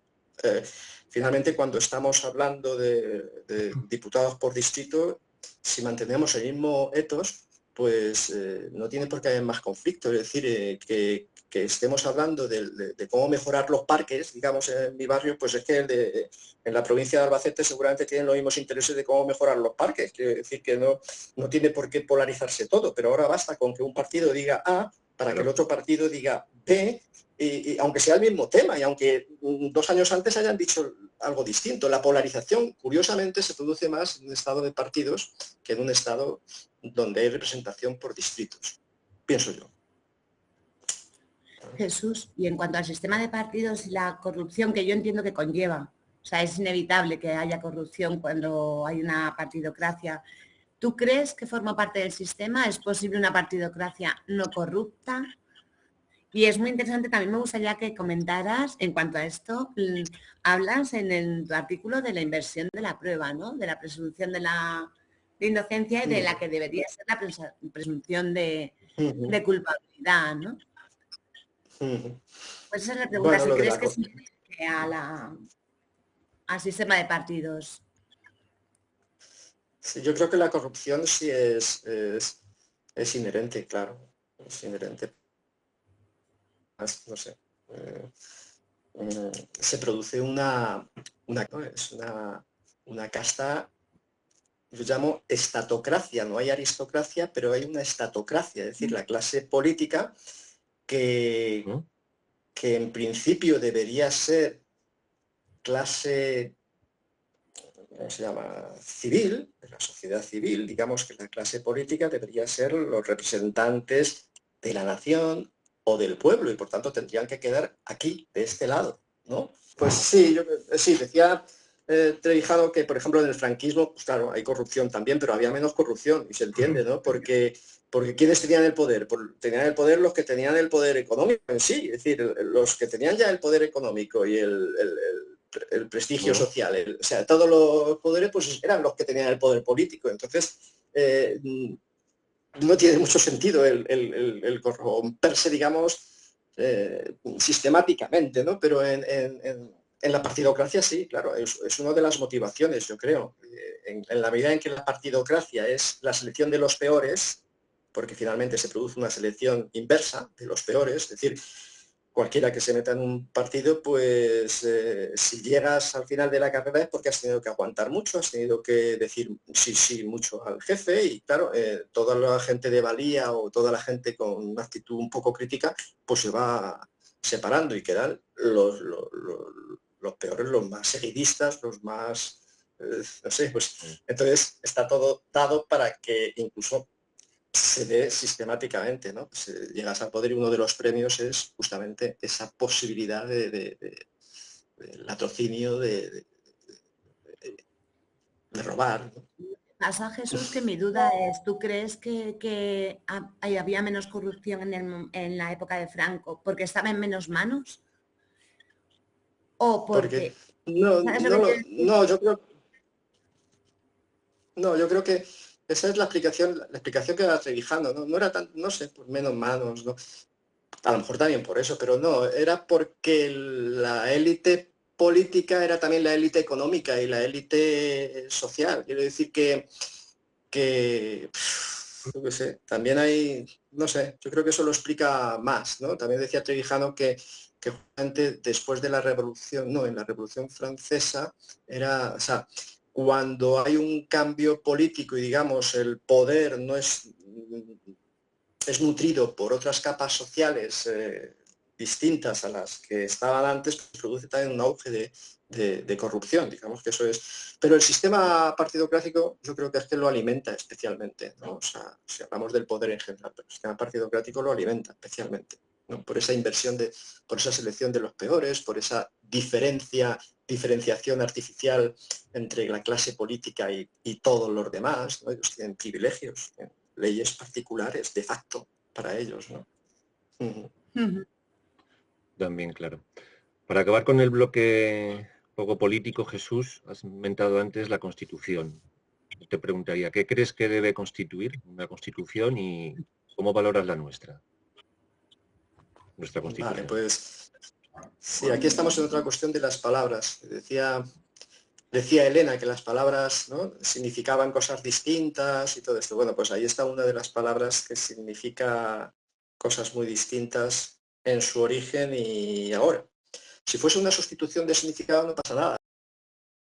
finalmente cuando estamos hablando de diputados por distrito, si mantenemos el mismo etos, pues no tiene por qué haber más conflicto. Es decir, que estemos hablando de cómo mejorar los parques, digamos, en mi barrio, pues es que en la provincia de Albacete seguramente tienen los mismos intereses de cómo mejorar los parques. Quiero decir que no tiene por qué polarizarse todo, pero ahora basta con que un partido diga A para que el otro partido diga B, y aunque sea el mismo tema, y aunque 2 años antes hayan dicho algo distinto. La polarización, curiosamente, se produce más en un estado de partidos que en un estado donde hay representación por distritos, pienso yo. Jesús, y en cuanto al sistema de partidos y la corrupción que yo entiendo que conlleva, o sea, es inevitable que haya corrupción cuando hay una partidocracia. ¿Tú crees que forma parte del sistema? ¿Es posible una partidocracia no corrupta? Y es muy interesante, también me gustaría que comentaras en cuanto a esto, hablas en tu artículo de la inversión de la prueba, ¿no? De la presunción de inocencia y de la que debería ser la presunción de culpabilidad, ¿no? Pues esa es la pregunta, Bueno, si crees que se integre al sistema de partidos. Sí, yo creo que la corrupción sí es inherente, claro, es inherente. No sé, se produce una casta, yo llamo estatocracia, no hay aristocracia, pero hay una estatocracia, es decir, la clase política que en principio debería ser clase, ¿cómo se llama?, civil, de la sociedad civil. Digamos que la clase política debería ser los representantes de la nación o del pueblo, y por tanto tendrían que quedar aquí, de este lado, ¿no? Pues sí, decía Trevijano que, por ejemplo, en el franquismo, pues claro, hay corrupción también, pero había menos corrupción, y se entiende, ¿no? Porque ¿quiénes tenían el poder? Tenían el poder los que tenían el poder económico en sí, es decir, los que tenían ya el poder económico y el prestigio social, o sea, todos los poderes pues eran los que tenían el poder político. Entonces, no tiene mucho sentido el corromperse, digamos, sistemáticamente, ¿no? Pero en la partidocracia sí, claro, es una de las motivaciones, yo creo. En la medida en que la partidocracia es la selección de los peores, porque finalmente se produce una selección inversa de los peores, es decir, cualquiera que se meta en un partido, pues si llegas al final de la carrera es porque has tenido que aguantar mucho, has tenido que decir sí, sí mucho al jefe y claro, toda la gente de valía o toda la gente con una actitud un poco crítica, pues se va separando y quedan los peores, los más seguidistas, los más, no sé, pues entonces está todo dado para que incluso se dé sistemáticamente, ¿no? Pues, llegas al poder y uno de los premios es justamente esa posibilidad de latrocinio, de robar, ¿no? Pasa, Jesús, que mi duda es, ¿tú crees que había menos corrupción en la época de Franco porque estaba en menos manos? ¿O Porque porque, ¿sabes lo que quiero decir? yo creo que esa es la explicación que da Trevijano, ¿no? No era tan, no sé, por menos manos, ¿no? A lo mejor también por eso, pero no, era porque la élite política era también la élite económica y la élite social. Quiero decir yo qué sé, también hay, no sé, yo creo que eso lo explica más, ¿no? También decía Trevijano que justamente después de la Revolución, no, en la Revolución Francesa, era, o sea, cuando hay un cambio político y digamos el poder no es nutrido por otras capas sociales distintas a las que estaban antes, pues produce también un auge de corrupción, digamos que eso es. Pero el sistema partidocrático yo creo que es que lo alimenta especialmente, ¿no? O sea, si hablamos del poder en general, pero el sistema partidocrático lo alimenta especialmente, ¿no? Por esa inversión, por esa selección de los peores, por esa diferenciación artificial entre la clase política y todos los demás, ¿no? Ellos tienen privilegios, leyes particulares de facto para ellos, ¿no? También, claro. Para acabar con el bloque poco político, Jesús, has mentado antes la Constitución. Te preguntaría, ¿qué crees que debe constituir una Constitución y cómo valoras la nuestra Vale, Constitución? pues sí, aquí estamos en otra cuestión de las palabras. Decía Elena que las palabras, ¿no?, significaban cosas distintas y todo esto. Bueno, pues ahí está una de las palabras que significa cosas muy distintas en su origen y ahora. Si fuese una sustitución de significado no pasa nada.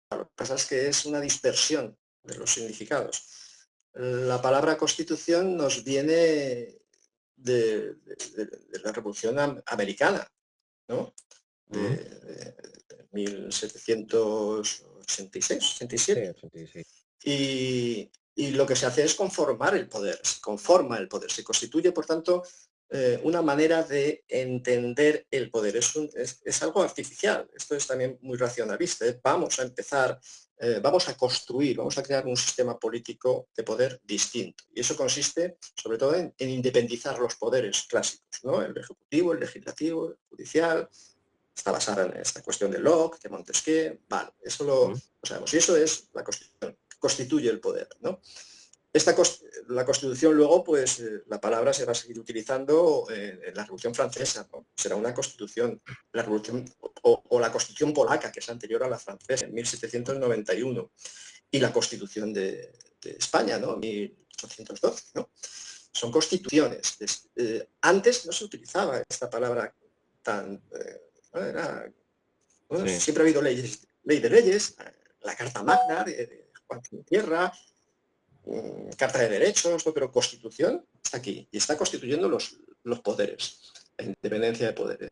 Lo que pasa es que es una dispersión de los significados. La palabra constitución nos viene de la Revolución Americana, ¿no? De 1786, 67. 86. Y lo que se hace es conformar el poder, se conforma el poder, se constituye, por tanto, una manera de entender el poder. Es algo artificial, esto es también muy racionalista. Vamos a empezar, vamos a construir, vamos a crear un sistema político de poder distinto. Y eso consiste, sobre todo, en independizar los poderes clásicos, ¿no? El ejecutivo, el legislativo, el judicial. Está basada en esta cuestión de Locke, de Montesquieu, vale, eso lo sabemos. Y eso es la Constitución, que constituye el poder, ¿no? La Constitución luego, pues la palabra se va a seguir utilizando en la Revolución Francesa, ¿no? Será una Constitución, la Revolución o la Constitución polaca, que es anterior a la francesa, en 1791, y la Constitución de España, ¿no? 1812, ¿no? Son constituciones. Antes no se utilizaba esta palabra tan... Sí. siempre ha habido ley de leyes, la Carta Magna de Juan de Tierra, Carta de Derechos, ¿no? Pero Constitución está aquí y está constituyendo los poderes, la independencia de poderes,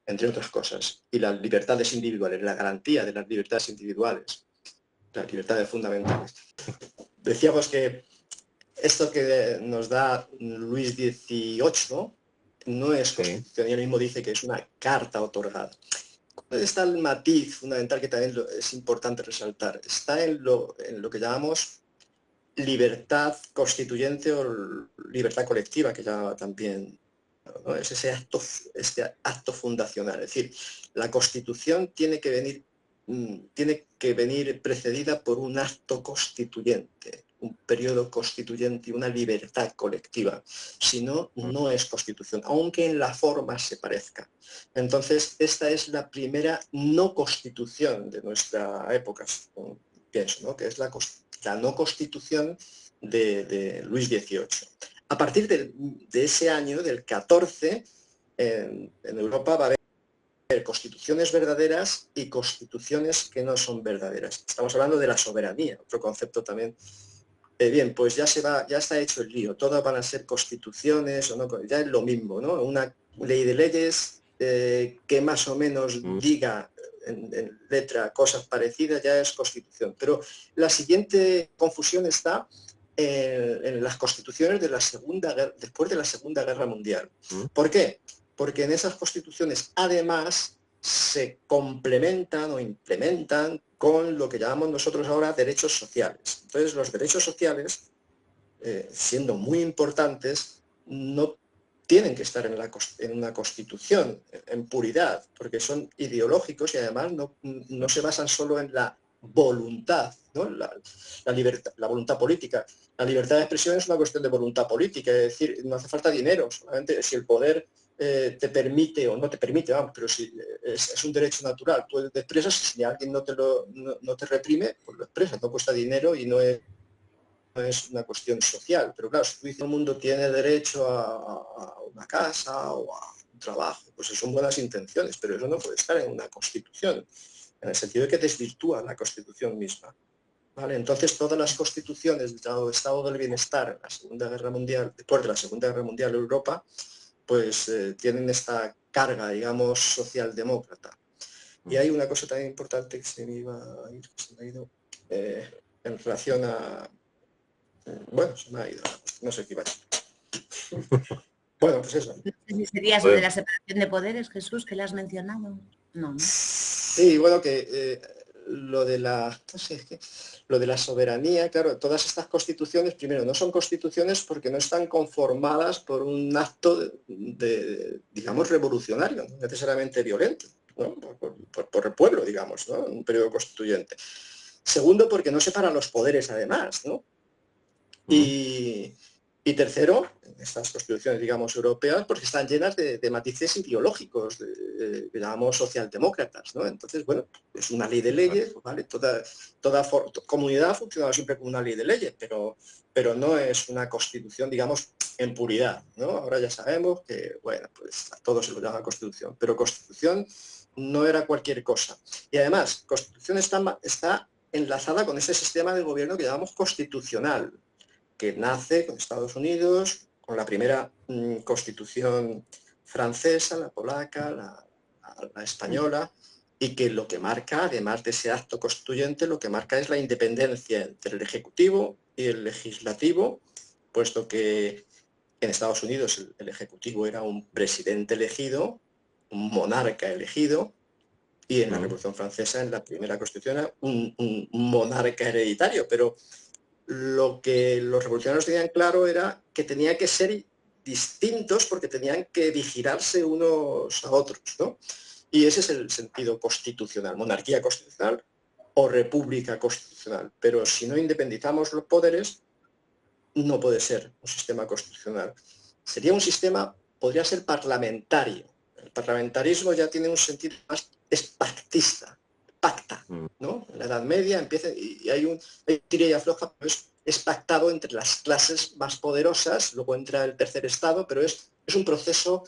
entre otras cosas, y las libertades individuales, la garantía de las libertades individuales, las libertades fundamentales. Decíamos que esto que nos da Luis XVIII no es Constitución, y él mismo dice que es una carta otorgada. ¿Dónde está el matiz fundamental que también es importante resaltar? Está en lo que llamamos libertad constituyente o libertad colectiva, que llamaba también, ¿no? Es este acto fundacional. Es decir, la Constitución tiene que venir precedida por un acto constituyente, un periodo constituyente y una libertad colectiva. Si no, no es constitución, aunque en la forma se parezca. Entonces, esta es la primera no constitución de nuestra época, pienso, ¿no? Que es la no constitución de Luis XVIII. A partir de ese año, del 14, en Europa va a haber constituciones verdaderas y constituciones que no son verdaderas. Estamos hablando de la soberanía, otro concepto también. Bien, pues ya está hecho el lío. Todas van a ser constituciones o no, ya es lo mismo, ¿no? Una ley de leyes que más o menos diga en letra cosas parecidas ya es constitución. Pero la siguiente confusión está en las constituciones de después de la Segunda Guerra Mundial. ¿Por qué? Porque en esas constituciones además se complementan o implementan con lo que llamamos nosotros ahora derechos sociales. Entonces los derechos sociales, siendo muy importantes, no tienen que estar en una constitución en puridad, porque son ideológicos y además no se basan solo en la voluntad, ¿no? La libertad, la voluntad política. La libertad de expresión es una cuestión de voluntad política, es decir, no hace falta dinero, solamente si el poder te permite o no te permite, vamos, pero si es un derecho natural, tú te expresas y si alguien no te reprime, pues lo expresas, no cuesta dinero y no es una cuestión social. Pero claro, si tú dices que el mundo tiene derecho a una casa o a un trabajo, pues eso son buenas intenciones, pero eso no puede estar en una constitución, en el sentido de que desvirtúa la constitución misma. ¿Vale? Entonces todas las constituciones del estado del bienestar en la Segunda Guerra Mundial, después de la Segunda Guerra Mundial en Europa, pues tienen esta carga, digamos, socialdemócrata. Y hay una cosa también importante que se me iba a ir, que se me ha ido, en relación a... Bueno, se me ha ido, no sé qué iba a decir. Bueno, pues eso. ¿Sería sobre la separación de poderes, Jesús, que le has mencionado? No. Sí, bueno, que lo de la soberanía, claro, todas estas constituciones, primero, no son constituciones porque no están conformadas por un acto digamos, revolucionario, no necesariamente violento, ¿no? Por el pueblo, digamos, ¿no? Un periodo constituyente. Segundo, porque no separan los poderes, además, ¿no? Y tercero, estas constituciones, digamos, europeas, porque están llenas de matices ideológicos, que llamamos socialdemócratas, ¿no? Entonces, bueno, es una ley de leyes, ¿vale? Toda comunidad ha funcionado siempre como una ley de leyes, pero no es una constitución, digamos, en puridad, ¿no? Ahora ya sabemos que, bueno, pues a todos se lo llama constitución, pero constitución no era cualquier cosa. Y además, constitución está enlazada con ese sistema de gobierno que llamamos constitucional, que nace con Estados Unidos, con la primera constitución francesa, la polaca, la española, y que lo que marca, además de ese acto constituyente, lo que marca es la independencia entre el Ejecutivo y el Legislativo, puesto que en Estados Unidos el Ejecutivo era un presidente elegido, un monarca elegido, y en la Revolución Francesa, en la primera constitución, era un monarca hereditario, pero lo que los revolucionarios tenían claro era que tenían que ser distintos porque tenían que vigilarse unos a otros, ¿no? Y ese es el sentido constitucional, monarquía constitucional o república constitucional. Pero si no independizamos los poderes, no puede ser un sistema constitucional. Sería un sistema, podría ser parlamentario. El parlamentarismo ya tiene un sentido más, es pactista. Pacta, ¿no? En la Edad Media empieza y hay tira y afloja, pero es pactado entre las clases más poderosas, luego entra el tercer estado, pero es un proceso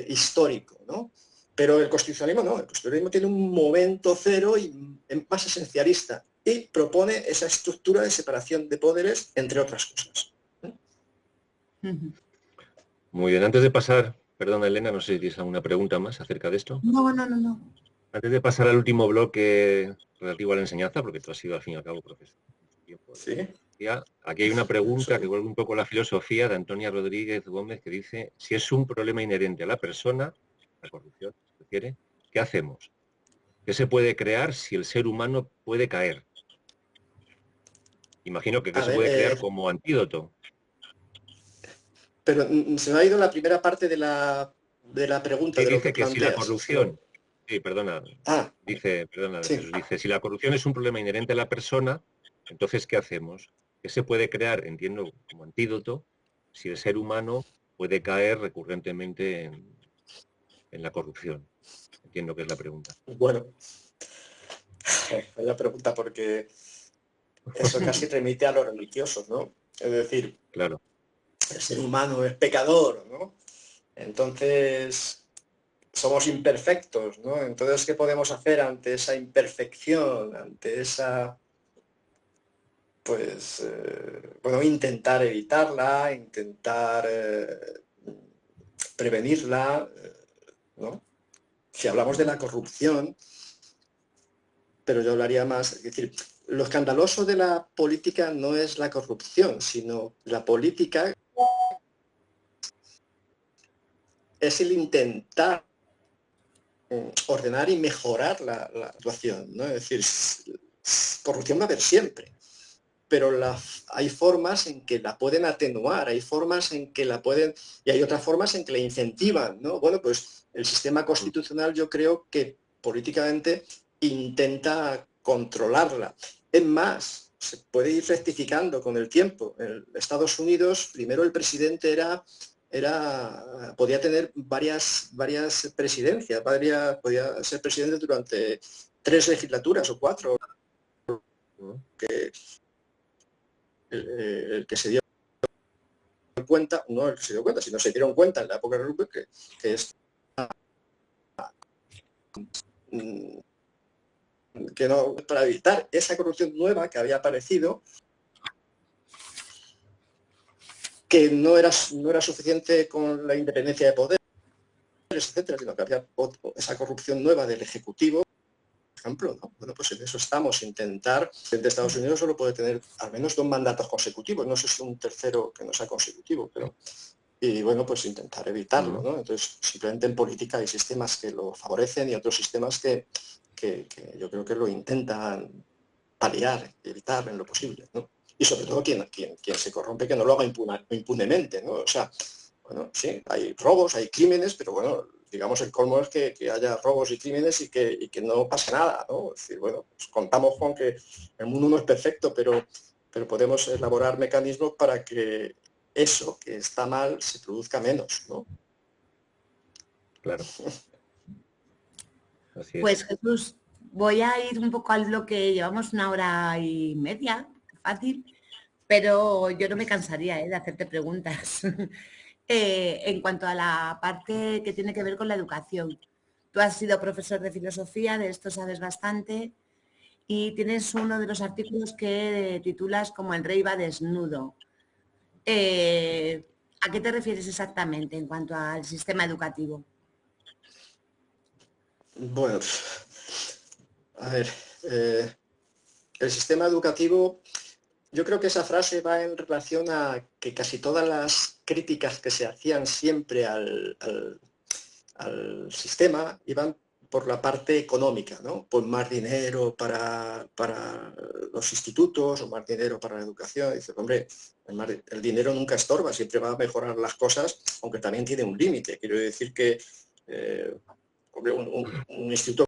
histórico, ¿no? Pero el constitucionalismo no, el constitucionalismo tiene un momento cero y más esencialista y propone esa estructura de separación de poderes, entre otras cosas. Muy bien, antes de pasar, perdón Elena, no sé si tienes alguna pregunta más acerca de esto. No. Antes de pasar al último bloque relativo a la enseñanza, porque tú has sido al fin y al cabo profesor. Sí. Aquí hay una pregunta que vuelve un poco a la filosofía de Antonia Rodríguez Gómez, que dice, si es un problema inherente a la persona, la corrupción, si se quiere, ¿qué hacemos? ¿Qué se puede crear si el ser humano puede caer? Imagino que se puede crear como antídoto. Pero se me ha ido la primera parte de la pregunta. Sí, de lo dice que si la corrupción... Sí, perdona. Dice, sí. dice, si la corrupción es un problema inherente a la persona, entonces, ¿qué hacemos? ¿Qué se puede crear, entiendo, como antídoto si el ser humano puede caer recurrentemente en la corrupción? Entiendo que es la pregunta. Bueno, vaya pregunta, porque eso casi remite a los religiosos, ¿no? Es decir, Claro. el ser humano es pecador, ¿no? Entonces, somos imperfectos, ¿no? Entonces, ¿qué podemos hacer ante esa imperfección, ante esa, pues, bueno, intentar evitarla, intentar prevenirla, ¿no? Si hablamos de la corrupción, pero yo hablaría más, es decir, lo escandaloso de la política no es la corrupción, sino la política es el intentar ordenar y mejorar la situación, ¿no? Es decir, corrupción va a haber siempre, pero hay formas en que la pueden atenuar, hay formas en que la pueden, y hay otras formas en que la incentivan, ¿no? Bueno, pues el sistema constitucional yo creo que políticamente intenta controlarla. Es más, se puede ir rectificando con el tiempo. En Estados Unidos, primero el presidente podía tener varias presidencias, podía ser presidente durante 3 legislaturas o 4, que el que se dio cuenta, no el que se dio cuenta, sino se dieron cuenta en la época de Rupert que es que no, para evitar esa corrupción nueva que había aparecido, que no era suficiente con la independencia de poderes, etcétera, sino que había esa corrupción nueva del Ejecutivo, por ejemplo, ¿no? Bueno, pues en eso estamos, intentar, de Estados Unidos solo puede tener al menos 2 mandatos consecutivos, no sé si un tercero que no sea consecutivo, pero y bueno, pues intentar evitarlo, ¿no? Entonces, simplemente en política hay sistemas que lo favorecen y otros sistemas que yo creo que lo intentan paliar, evitar en lo posible, ¿no? Y sobre todo quien se corrompe, que no lo haga impunemente, ¿no? O sea, bueno, sí, hay robos, hay crímenes, pero bueno, digamos, el colmo es que haya robos y crímenes y que no pase nada, ¿no? Es decir, bueno, pues contamos con que el mundo no es perfecto, pero podemos elaborar mecanismos para que eso que está mal se produzca menos, ¿no? Claro. Así es. Pues Jesús, voy a ir un poco al bloque, llevamos 1 hora y media, fácil, pero yo no me cansaría de hacerte preguntas. En cuanto a la parte que tiene que ver con la educación. Tú has sido profesor de filosofía, de esto sabes bastante, y tienes uno de los artículos que titulas como El rey va desnudo. ¿A qué te refieres exactamente en cuanto al sistema educativo? Bueno, a ver, el sistema educativo, yo creo que esa frase va en relación a que casi todas las críticas que se hacían siempre al sistema iban por la parte económica, ¿no? Pues más dinero para los institutos o más dinero para la educación. Dice, hombre, el dinero nunca estorba, siempre va a mejorar las cosas, aunque también tiene un límite. Quiero decir que hombre, un instituto...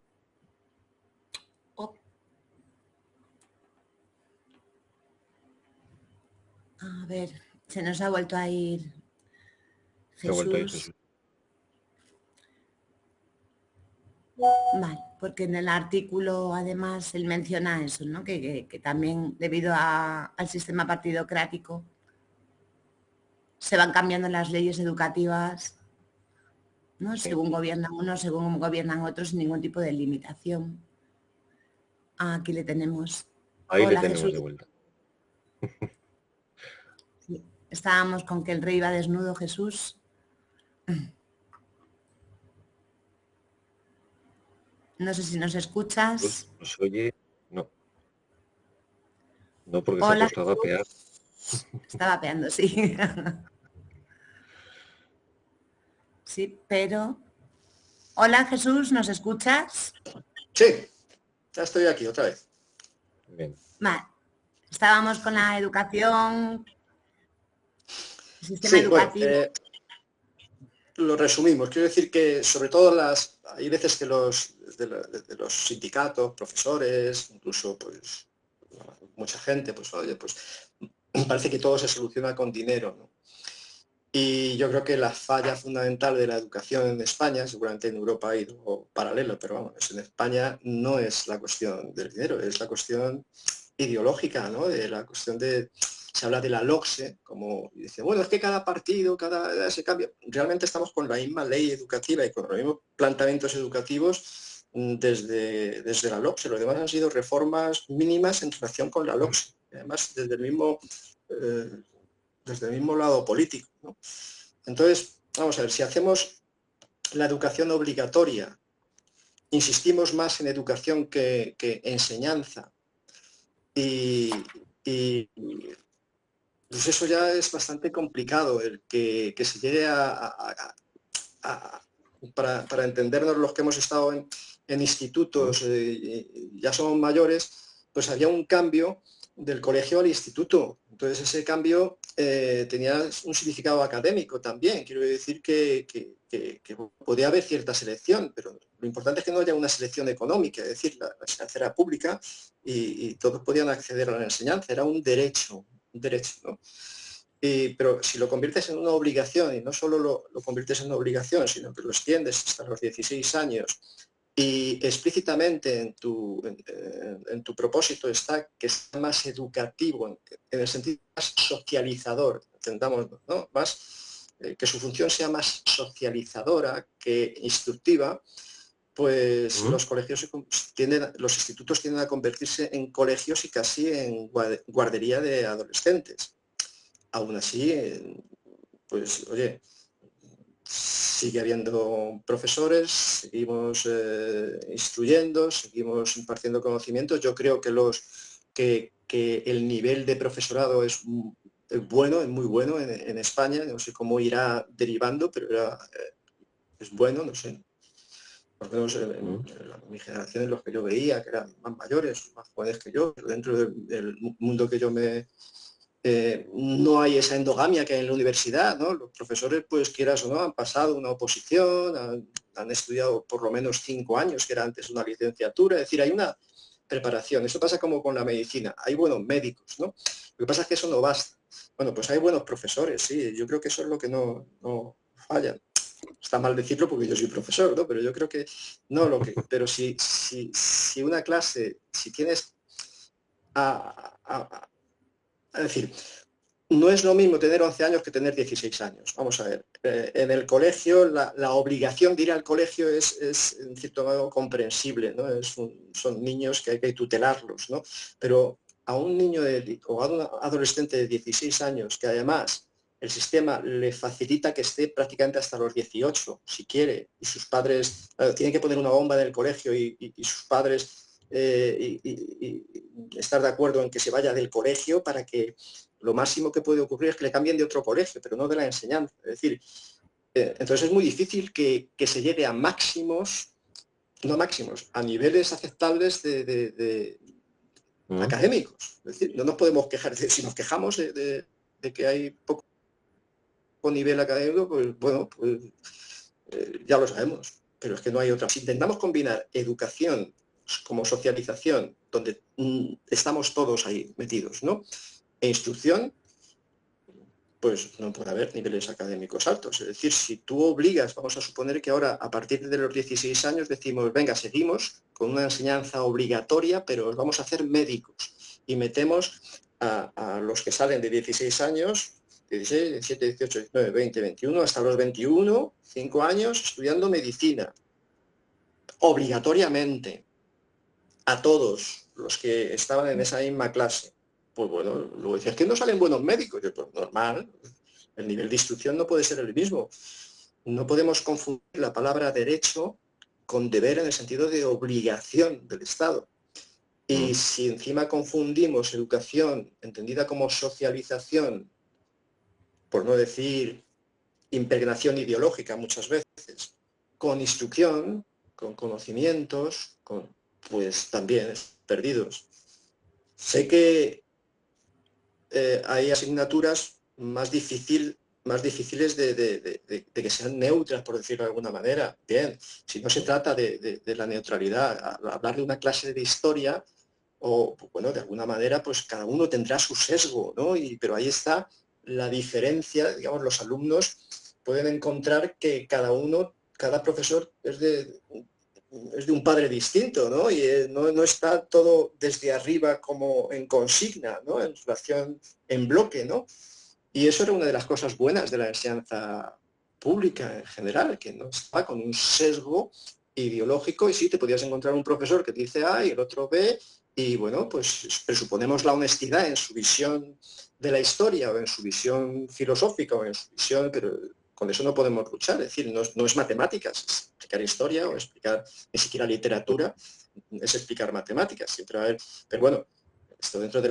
A ver, se nos ha vuelto a ir Jesús. Vale, porque en el artículo además él menciona eso, ¿no? Que también debido al sistema partidocrático se van cambiando las leyes educativas, ¿no? Sí. Según gobiernan unos, según gobiernan otros, sin ningún tipo de limitación. Aquí le tenemos. Ahí Hola, le tenemos Jesús. de vuelta. Sí, estábamos con que el rey iba desnudo, Jesús. No sé si nos escuchas. ¿Nos oye? No. No, porque Hola, se ha puesto a vapear. Estaba vapeando, sí. Sí, pero... Hola, Jesús, ¿nos escuchas? Sí, ya estoy aquí otra vez. Bien. Vale. Estábamos con la educación, el sistema Sí, educativo. bueno, lo resumimos. Quiero decir que sobre todo hay veces que de los sindicatos, profesores, incluso pues mucha gente, pues oye, pues parece que todo se soluciona con dinero, ¿no? Y yo creo que la falla fundamental de la educación en España, seguramente en Europa ha ido paralelo, pero vamos, en España no es la cuestión del dinero, es la cuestión ideológica, ¿no? De la cuestión de, se habla de la LOCSE, como dice, bueno, es que cada partido, cada ese cambio, realmente estamos con la misma ley educativa y con los mismos planteamientos educativos desde la LOCSE. Lo demás han sido reformas mínimas en relación con la LOCSE, además desde el mismo lado político, ¿no? Entonces, vamos a ver, si hacemos la educación obligatoria, insistimos más en educación que enseñanza, y pues eso ya es bastante complicado, el que se llegue para entendernos los que hemos estado en institutos, ya somos mayores, pues había un cambio del colegio al instituto. Entonces ese cambio tenía un significado académico también. Quiero decir que podía haber cierta selección, pero lo importante es que no haya una selección económica, es decir, la enseñanza era pública y todos podían acceder a la enseñanza, era un derecho, ¿no? Pero si lo conviertes en una obligación, y no solo lo conviertes en una obligación, sino que lo extiendes hasta los 16 años, y explícitamente en tu propósito está que sea más educativo, en el sentido más socializador, entendamos, ¿no? Más, que su función sea más socializadora que instructiva, pues los colegios los institutos tienden a convertirse en colegios y casi en guardería de adolescentes. Aún así, pues oye, sigue habiendo profesores, seguimos instruyendo, seguimos impartiendo conocimientos. Yo creo que el nivel de profesorado es bueno, es muy bueno en España. No sé cómo irá derivando, pero es bueno, no sé. Por lo menos en mi generación, en los que yo veía, que eran más mayores, más jóvenes que yo, dentro del mundo que yo no hay esa endogamia que hay en la universidad, ¿no? Los profesores, pues quieras o no, han pasado una oposición, han estudiado por lo menos 5 años, que era antes una licenciatura, es decir, hay una preparación. Eso pasa como con la medicina, hay buenos médicos, ¿no? Lo que pasa es que eso no basta. Bueno, pues hay buenos profesores, sí, yo creo que eso es lo que no falla. Está mal decirlo porque yo soy profesor, ¿no? Pero yo creo que no, pero si una clase, si tienes es decir, no es lo mismo tener 11 años que tener 16 años. Vamos a ver, en el colegio la obligación de ir al colegio es en cierto modo comprensible, ¿no? Son niños que hay que tutelarlos, ¿no? Pero a un niño o a un adolescente de 16 años que además el sistema le facilita que esté prácticamente hasta los 18, si quiere, y sus padres tienen que poner una bomba en el colegio y sus padres estar de acuerdo en que se vaya del colegio para que lo máximo que puede ocurrir es que le cambien de otro colegio, pero no de la enseñanza. Es decir, entonces es muy difícil que se llegue a máximos, no máximos, a niveles aceptables de académicos. Es decir, no nos podemos quejar, si nos quejamos de que hay poco nivel académico, pues bueno, pues ya lo sabemos, pero es que no hay otra. Si intentamos combinar educación como socialización, donde estamos todos ahí metidos, ¿no? E instrucción, pues no puede haber niveles académicos altos. Es decir, si tú obligas, vamos a suponer que ahora a partir de los 16 años decimos, venga, seguimos con una enseñanza obligatoria, pero os vamos a hacer médicos. Y metemos a los que salen de 16 años, 16, 17, 18, 19, 20, 21, hasta los 21, 5 años, estudiando medicina. Obligatoriamente. A todos los que estaban en esa misma clase. Pues bueno, luego decías que no salen buenos médicos. Yo, pues normal, el nivel de instrucción no puede ser el mismo. No podemos confundir la palabra derecho con deber en el sentido de obligación del Estado. Y si encima confundimos educación entendida como socialización, por no decir impregnación ideológica muchas veces, con instrucción, con conocimientos, pues también perdidos. Sé que hay asignaturas más difíciles de que sean neutras, por decirlo de alguna manera. Bien, si no se trata de la neutralidad, hablar de una clase de historia o bueno, de alguna manera, pues cada uno tendrá su sesgo, ¿no? Pero ahí está la diferencia, digamos, los alumnos pueden encontrar que cada profesor es de un padre distinto, ¿no? Y no está todo desde arriba como en consigna, ¿no? En relación en bloque, ¿no? Y eso era una de las cosas buenas de la enseñanza pública en general, que no estaba con un sesgo ideológico y sí, te podías encontrar un profesor que te dice A y el otro B y bueno, pues presuponemos la honestidad en su visión de la historia o en su visión filosófica o en su visión, pero con eso no podemos luchar, es decir, no es matemáticas, es explicar historia o explicar ni siquiera literatura, es explicar matemáticas, siempre va a haber, pero bueno, esto dentro de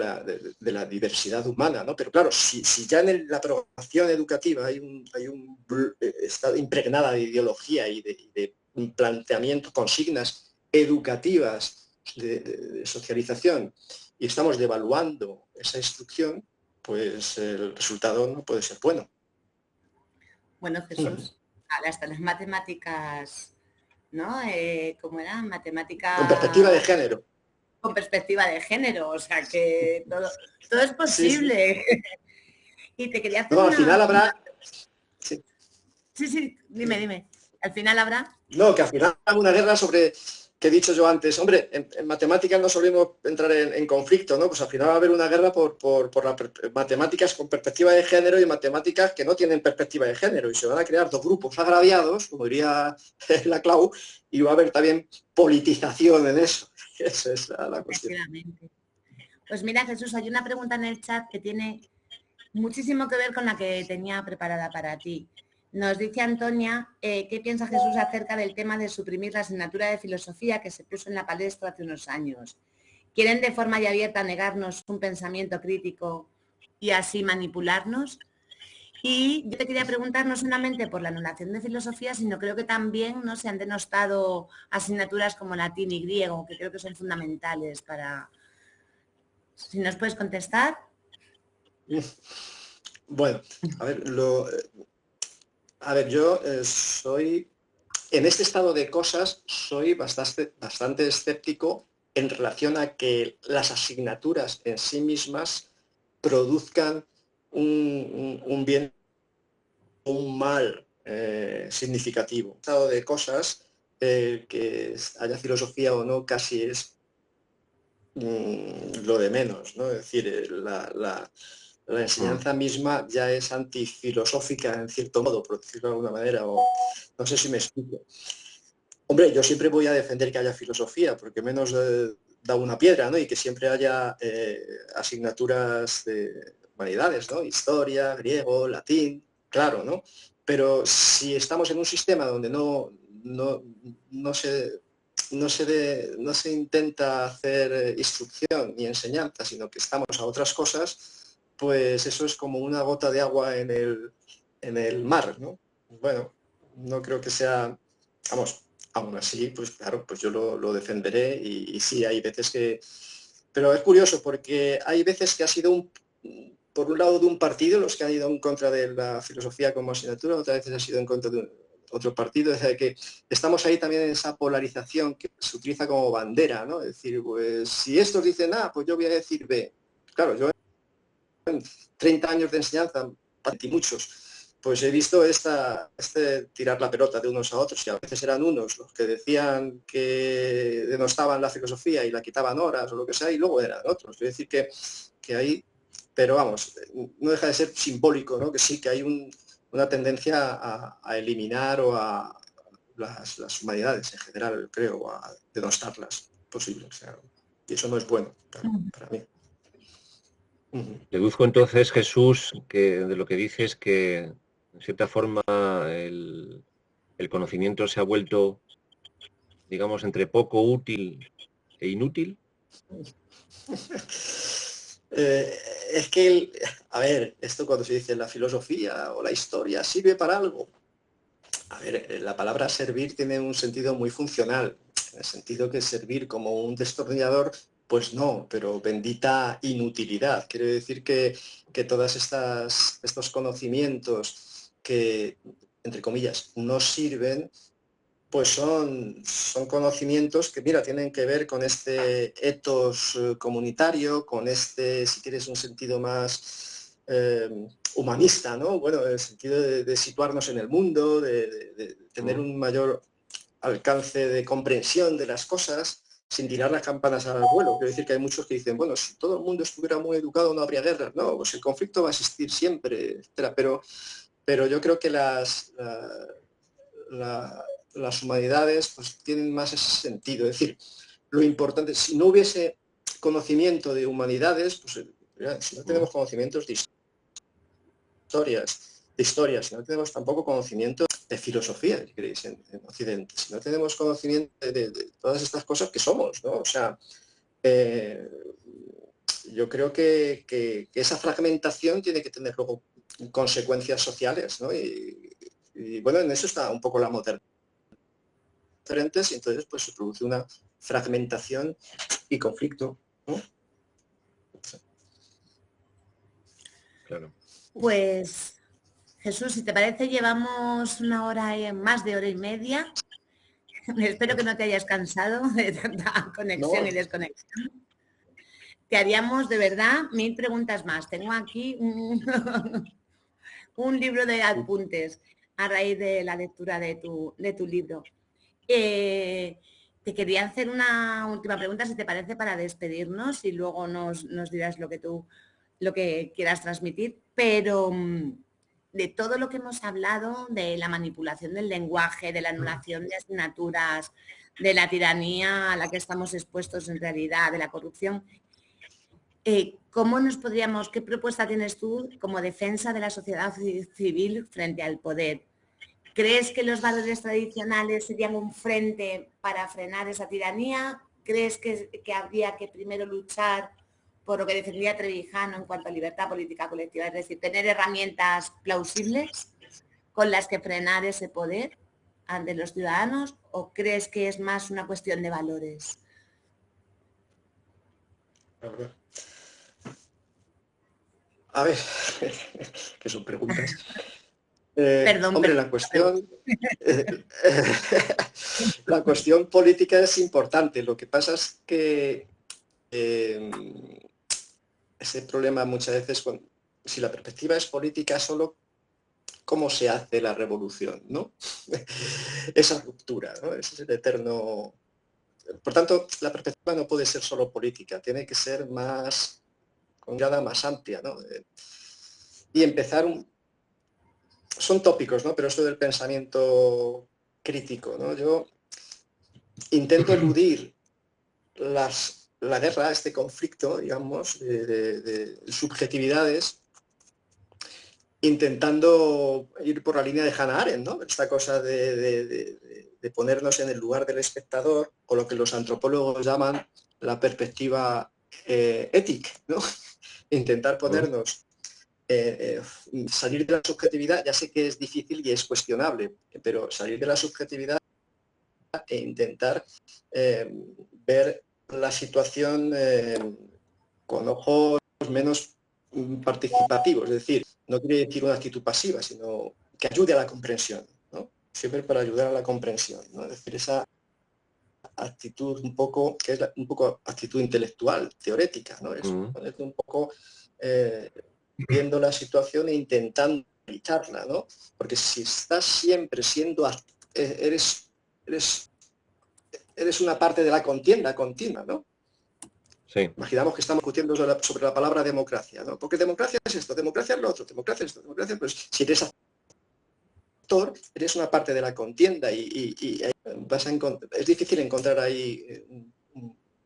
la diversidad humana, ¿no? Pero claro, si ya en la programación educativa está impregnada de ideología y de planteamiento, consignas educativas de socialización, y estamos devaluando esa instrucción, pues el resultado no puede ser bueno. Bueno, Jesús, hasta las matemáticas, ¿no? ¿Cómo eran? Matemáticas... Con perspectiva de género. Con perspectiva de género, o sea que todo es posible. Sí, sí. Y te quería hacer al final habrá... Sí, dime. ¿Al final habrá? No, que al final habrá una guerra sobre... que he dicho yo antes, hombre, en matemáticas no solemos entrar en conflicto, ¿no? Pues al final va a haber una guerra por las matemáticas con perspectiva de género y matemáticas que no tienen perspectiva de género, y se van a crear dos grupos agraviados, como diría la Clau, y va a haber también politización en eso. Esa es la cuestión. Pues mira, Jesús, hay una pregunta en el chat que tiene muchísimo que ver con la que tenía preparada para ti. Nos dice Antonia, ¿qué piensa Jesús acerca del tema de suprimir la asignatura de filosofía que se puso en la palestra hace unos años? ¿Quieren de forma ya abierta negarnos un pensamiento crítico y así manipularnos? Y yo te quería preguntar no solamente por la anulación de filosofía, sino creo que también no se han denostado asignaturas como latín y griego, que creo que son fundamentales para... Si nos puedes contestar. Bueno, a ver, yo soy, en este estado de cosas, soy bastante escéptico en relación a que las asignaturas en sí mismas produzcan un bien o un mal significativo. En este estado de cosas, que haya filosofía o no, casi es lo de menos, ¿no? Es decir, la enseñanza misma ya es antifilosófica en cierto modo, por decirlo de alguna manera, o no sé si me explico. Hombre, yo siempre voy a defender que haya filosofía, porque menos da una piedra, ¿no? Y que siempre haya asignaturas de humanidades, ¿no? Historia, griego, latín, claro, ¿no? Pero si estamos en un sistema donde no se intenta hacer instrucción ni enseñanza, sino que estamos a otras cosas, pues eso es como una gota de agua en el mar, ¿no? Bueno, no creo que sea, vamos, aún así, pues claro, pues yo lo defenderé y sí, hay veces que... Pero es curioso porque hay veces que ha sido por un lado de un partido, los que han ido en contra de la filosofía como asignatura, otras veces ha sido en contra de otro partido, es decir, que estamos ahí también en esa polarización que se utiliza como bandera, ¿no? Es decir, pues si estos dicen A, pues yo voy a decir B. Claro, yo en 30 años de enseñanza, y muchos, pues he visto tirar la pelota de unos a otros, y a veces eran unos los que decían que denostaban la filosofía y la quitaban horas o lo que sea, y luego eran otros. Es decir, que hay, pero vamos, no deja de ser simbólico, ¿no? Que sí, que hay una tendencia a eliminar o a las humanidades en general, creo, a denostarlas posible. O sea, y eso no es bueno para mí. Deduzco entonces, Jesús, que de lo que dices que en cierta forma el conocimiento se ha vuelto, digamos, entre poco útil e inútil. Es que, a ver, esto cuando se dice la filosofía o la historia sirve para algo. A ver, la palabra servir tiene un sentido muy funcional, en el sentido que servir como un destornillador, pues no, pero bendita inutilidad. Quiere decir que todos estos conocimientos que, entre comillas, no sirven, pues son conocimientos que, mira, tienen que ver con este ethos comunitario, con este, si quieres, un sentido más humanista, ¿no? Bueno, en el sentido de situarnos en el mundo, de tener un mayor alcance de comprensión de las cosas, sin tirar las campanas al vuelo. Quiero decir que hay muchos que dicen, bueno, si todo el mundo estuviera muy educado no habría guerras. No, pues el conflicto va a existir siempre, etcétera. Pero yo creo que las humanidades pues tienen más ese sentido. Es decir, lo importante, si no hubiese conocimiento de humanidades, pues si no tenemos conocimientos de historias, si no tenemos tampoco conocimiento de filosofía, si queréis, en Occidente, si no tenemos conocimiento de todas estas cosas que somos, ¿no? O sea, yo creo que esa fragmentación tiene que tener luego consecuencias sociales, ¿no? Y bueno, en eso está un poco la modernidad. Diferentes, y entonces pues se produce una fragmentación y conflicto, ¿no? Claro. Pues Jesús, si te parece, llevamos más de hora y media. Espero que no te hayas cansado de tanta conexión y desconexión. Te haríamos de verdad 1000 preguntas más. Tengo aquí un libro de apuntes a raíz de la lectura de tu libro. Te quería hacer una última pregunta, si te parece, para despedirnos, y luego nos dirás lo que quieras transmitir. Pero de todo lo que hemos hablado, de la manipulación del lenguaje, de la anulación de asignaturas, de la tiranía a la que estamos expuestos en realidad, de la corrupción, ¿qué propuesta tienes tú como defensa de la sociedad civil frente al poder? ¿Crees que los valores tradicionales serían un frente para frenar esa tiranía? ¿Crees que habría que primero luchar por lo que defendía Trevijano en cuanto a libertad política colectiva? Es decir, tener herramientas plausibles con las que frenar ese poder ante los ciudadanos, ¿o crees que es más una cuestión de valores? A ver, que son preguntas. Perdón, hombre, la cuestión política es importante. Lo que pasa es que ese problema muchas veces, si la perspectiva es política, solo cómo se hace la revolución, ¿no? Esa ruptura, ¿no? Ese es el eterno. Por tanto, la perspectiva no puede ser solo política, tiene que ser más, con mirada más amplia, ¿no? Y empezar son tópicos, ¿no? Pero esto del pensamiento crítico, ¿no? Yo intento eludir la guerra, este conflicto, digamos, de subjetividades, intentando ir por la línea de Hannah Arendt, ¿no? Esta cosa de ponernos en el lugar del espectador, o lo que los antropólogos llaman la perspectiva ética, ¿no? Intentar ponernos, salir de la subjetividad. Ya sé que es difícil y es cuestionable, pero salir de la subjetividad e intentar ver la situación con ojos menos participativos, es decir, no quiere decir una actitud pasiva, sino que ayude a la comprensión, ¿no? Siempre para ayudar a la comprensión, ¿no? Es decir, esa actitud un poco, que es un poco actitud intelectual, teórica, ¿no? Es ponerte un poco viendo la situación e intentando evitarla, ¿no? Porque si estás siempre siendo, eres una parte de la contienda continua, ¿no? Sí. Imaginamos que estamos discutiendo sobre la palabra democracia, ¿no? Porque democracia es esto, democracia es lo otro, democracia es esto, democracia, pues si eres actor, eres una parte de la contienda y es difícil encontrar ahí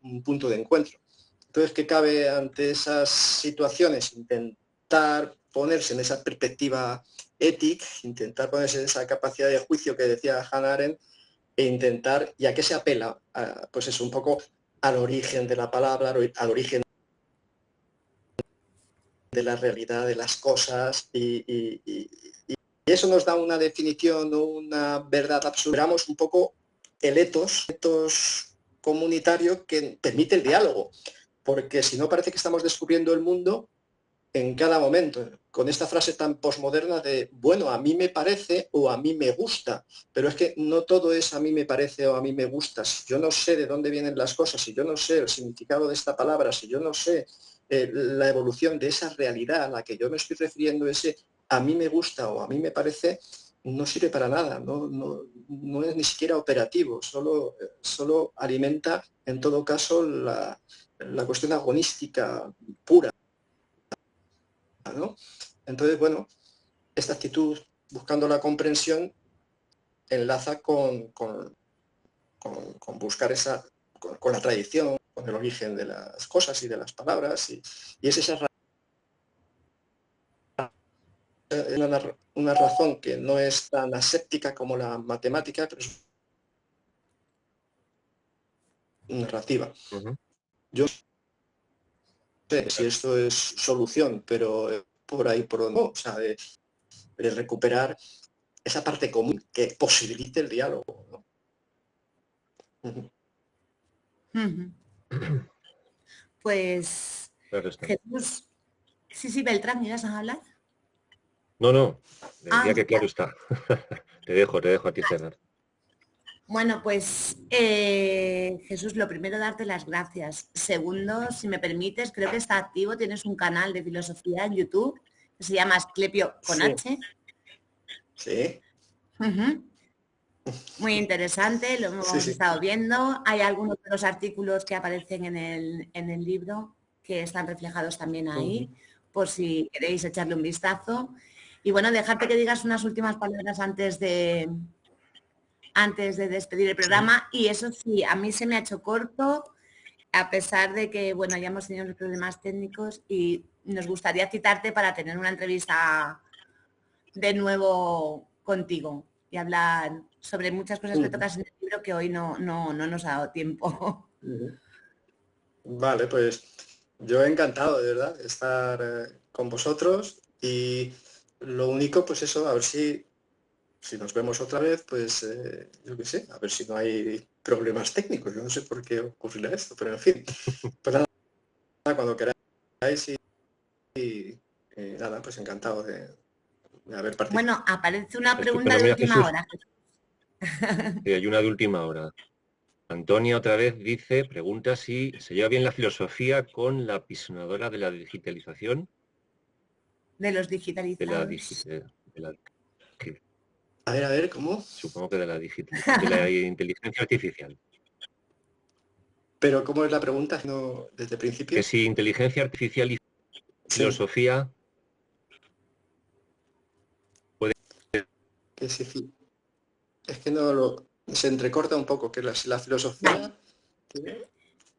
un punto de encuentro. Entonces, ¿qué cabe ante esas situaciones? Intentar ponerse en esa perspectiva ética, intentar ponerse en esa capacidad de juicio que decía Hannah Arendt, e intentar, ¿y a qué se apela? Pues es un poco al origen de la palabra, al origen de la realidad de las cosas, y eso nos da una definición o una verdad absoluta. Esperamos un poco el etos comunitario que permite el diálogo, porque si no parece que estamos descubriendo el mundo en cada momento, con esta frase tan posmoderna de, bueno, a mí me parece o a mí me gusta, pero es que no todo es a mí me parece o a mí me gusta. Si yo no sé de dónde vienen las cosas, si yo no sé el significado de esta palabra, si yo no sé la evolución de esa realidad a la que yo me estoy refiriendo, ese a mí me gusta o a mí me parece, no sirve para nada, no es ni siquiera operativo, solo alimenta en todo caso la cuestión agonística pura, ¿no? Entonces, bueno, esta actitud buscando la comprensión enlaza con buscar con la tradición, con el origen de las cosas y de las palabras, y es esa una razón que no es tan aséptica como la matemática, pero es narrativa. Yo no sé si esto es solución, pero por ahí por donde, o sea, de recuperar esa parte común que posibilite el diálogo, ¿no? Pues, Jesús, sí, Beltrán, ¿ibas a hablar? No, decía que claro está. Te dejo a ti cerrar. Bueno, pues Jesús, lo primero darte las gracias. Segundo, si me permites, creo que está activo, tienes un canal de filosofía en YouTube que se llama Asclepio con H. Sí. Muy interesante, lo hemos estado viendo. Hay algunos de los artículos que aparecen en el libro que están reflejados también ahí, por si queréis echarle un vistazo. Y bueno, dejarte que digas unas últimas palabras antes de despedir el programa. Y eso sí, a mí se me ha hecho corto, a pesar de que, bueno, ya hemos tenido unos problemas técnicos y nos gustaría citarte para tener una entrevista de nuevo contigo y hablar sobre muchas cosas que tocas en el libro que hoy no nos ha dado tiempo. Vale, pues yo encantado, de verdad, de estar con vosotros, y lo único, pues eso, a ver si nos vemos otra vez, pues yo qué sé, a ver si no hay problemas técnicos. Yo no sé por qué ocurrirá esto, pero en fin, pues nada, cuando queráis y nada, pues encantado de haber participado. Bueno, aparece una pregunta de última hora. Sí, hay una de última hora. Antonia otra vez pregunta si se lleva bien la filosofía con la pisonadora de la digitalización. De los digitalizados. A ver, ¿cómo? Supongo que de la inteligencia artificial. Pero ¿cómo es la pregunta? ¿No, desde el principio? Que si inteligencia artificial y filosofía puede... Que si, es que se entrecorta un poco, que la filosofía... Vale.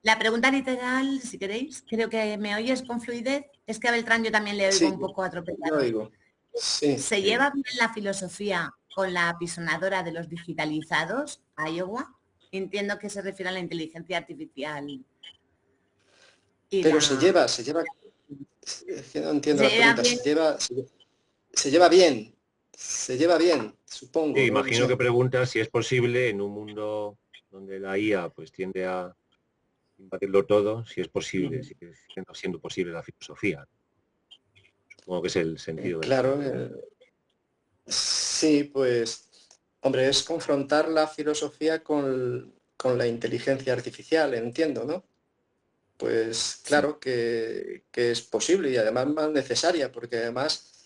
La pregunta literal, si queréis, creo que me oyes con fluidez. Es que a Beltrán yo también le oigo un poco atropellado. Yo oigo. Sí. ¿Se lleva bien la filosofía con la apisonadora de los digitalizados, Iowa? Entiendo que se refiere a la inteligencia artificial. Pero se lleva... Es que no entiendo la pregunta. Se lleva bien, supongo. Sí, imagino que pregunta si es posible en un mundo donde la IA pues tiende a invadirlo todo, si es posible, si siendo posible la filosofía. Supongo que es el sentido. Claro. Sí, pues, hombre, es confrontar la filosofía con la inteligencia artificial, entiendo, ¿no? Pues claro que es posible y además más necesaria, porque además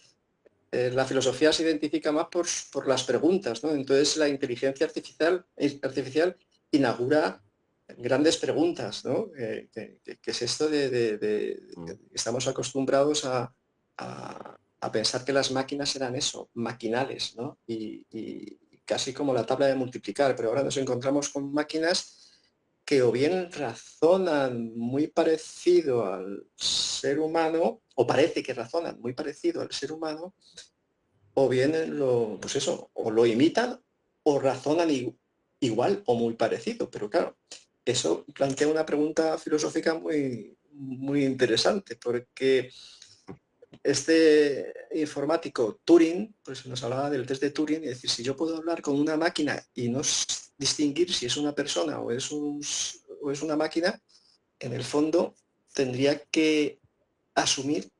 la filosofía se identifica más por las preguntas, ¿no? Entonces la inteligencia artificial inaugura grandes preguntas, ¿no? ¿Qué es esto de estamos acostumbrados a pensar que las máquinas eran eso, maquinales, ¿no? Y casi como la tabla de multiplicar, pero ahora nos encontramos con máquinas que o bien razonan muy parecido al ser humano, o parece que razonan muy parecido al ser humano, o bien o lo imitan o razonan igual o muy parecido. Pero claro, eso plantea una pregunta filosófica muy, muy interesante, porque este informático Turing pues nos hablaba del test de Turing, y decir, si yo puedo hablar con una máquina y no distinguir si es una persona o es una máquina, en el fondo tendría que asumir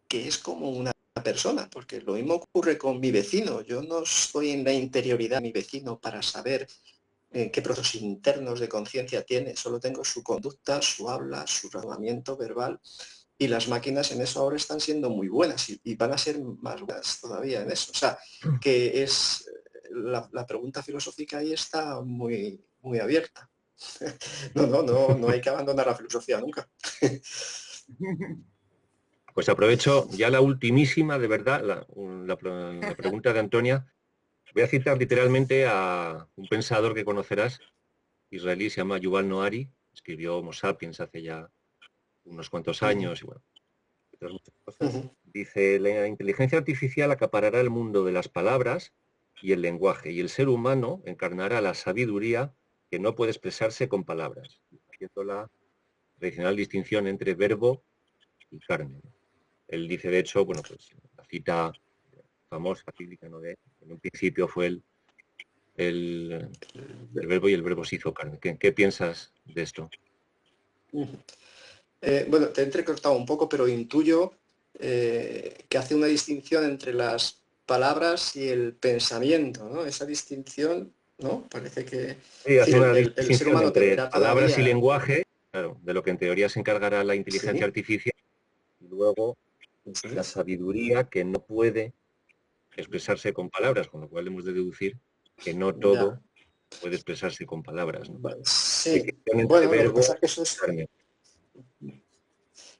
que es como una persona, porque lo mismo ocurre con mi vecino. Yo no estoy en la interioridad de mi vecino para saber qué procesos internos de conciencia tiene, solo tengo su conducta, su habla, su razonamiento verbal, y las máquinas en eso ahora están siendo muy buenas y van a ser más buenas todavía en eso. O sea, que es la pregunta filosófica ahí está muy, muy abierta. No hay que abandonar la filosofía nunca. Pues aprovecho ya la ultimísima, de verdad, la pregunta de Antonia. Voy a citar literalmente a un pensador que conocerás, israelí, se llama Yuval Noah Harari, escribió Homo Sapiens hace ya unos cuantos años, y bueno, otras muchas cosas. Dice, la inteligencia artificial acaparará el mundo de las palabras y el lenguaje, y el ser humano encarnará la sabiduría que no puede expresarse con palabras, haciendo la tradicional distinción entre verbo y carne. Él dice, de hecho, bueno, pues la cita famosa, bíblica, ¿no? En un principio fue el verbo y el verbo se hizo carne. ¿Qué piensas de esto? Bueno, te he entrecortado un poco, pero intuyo que hace una distinción entre las palabras y el pensamiento, ¿no? Esa distinción, ¿no? Parece que sí, hace una el ser distinción humano entre tendrá palabras todavía... y lenguaje, claro, de lo que en teoría se encargará la inteligencia ¿Sí? artificial, y luego la sabiduría que no puede expresarse con palabras, con lo cual hemos de deducir que no todo Ya. puede expresarse con palabras, ¿no? Sí, Entre bueno, lo que verbo pasa es que eso y carne.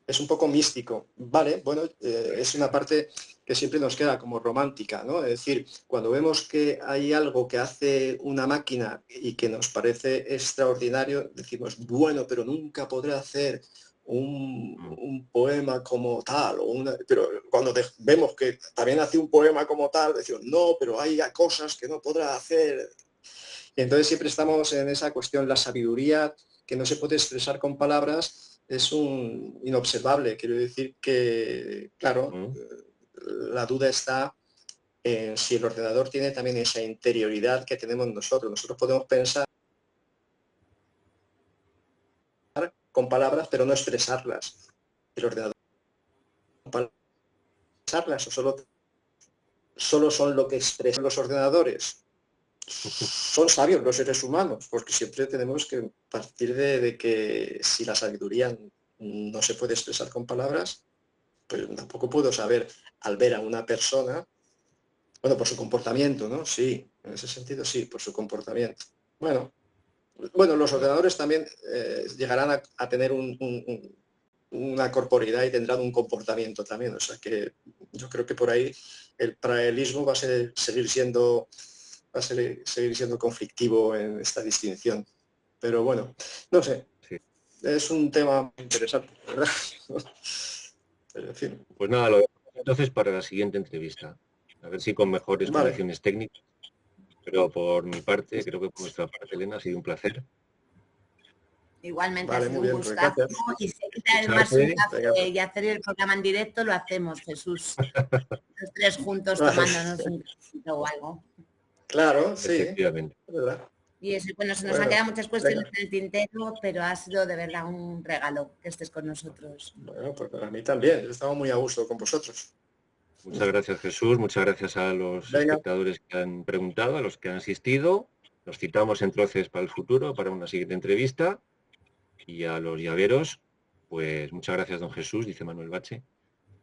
es un poco místico, ¿vale? Bueno, es una parte que siempre nos queda como romántica, ¿no? Es decir, cuando vemos que hay algo que hace una máquina y que nos parece extraordinario, decimos, bueno, pero nunca podré hacer un poema como tal, pero cuando vemos que también hace un poema como tal, decimos, no, pero hay cosas que no podrá hacer. Y entonces siempre estamos en esa cuestión, la sabiduría que no se puede expresar con palabras es un inobservable. Quiero decir que, claro, la duda está en si el ordenador tiene también esa interioridad que tenemos nosotros. Nosotros podemos pensar con palabras, pero no expresarlas. El ordenador no expresarlas o solo son lo que expresan los ordenadores. Son sabios los seres humanos, porque siempre tenemos que partir de que si la sabiduría no se puede expresar con palabras, pues tampoco puedo saber al ver a una persona, bueno, por su comportamiento, ¿no? Sí, en ese sentido sí, por su comportamiento. Bueno, los ordenadores también llegarán a tener una corporeidad y tendrán un comportamiento también, o sea que yo creo que por ahí el paralelismo va a seguir siendo conflictivo en esta distinción. Pero bueno, no sé, sí. Es un tema muy interesante, ¿verdad? Pero, en fin. Pues nada, lo dejamos entonces para la siguiente entrevista. A ver si con mejores condiciones técnicas. Pero por mi parte, creo que por nuestra parte, Elena, ha sido un placer. Igualmente ha sido un gustazo. Y sé que además y hacer el programa en directo lo hacemos, Jesús. Los tres juntos tomándonos un cafecito o algo. Claro, sí. Efectivamente. ¿Verdad? Y eso, bueno, se nos han quedado muchas cuestiones en el tintero, pero ha sido de verdad un regalo que estés con nosotros. Bueno, pues para mí también. Estamos muy a gusto con vosotros. Muchas gracias, Jesús. Muchas gracias a los espectadores que han preguntado, a los que han asistido. Los citamos entonces para el futuro, para una siguiente entrevista. Y a los llaveros, pues muchas gracias, don Jesús, dice Manuel Bache.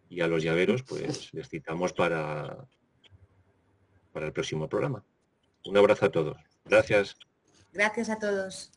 Y a los llaveros, pues les citamos para el próximo programa. Un abrazo a todos. Gracias. Gracias a todos.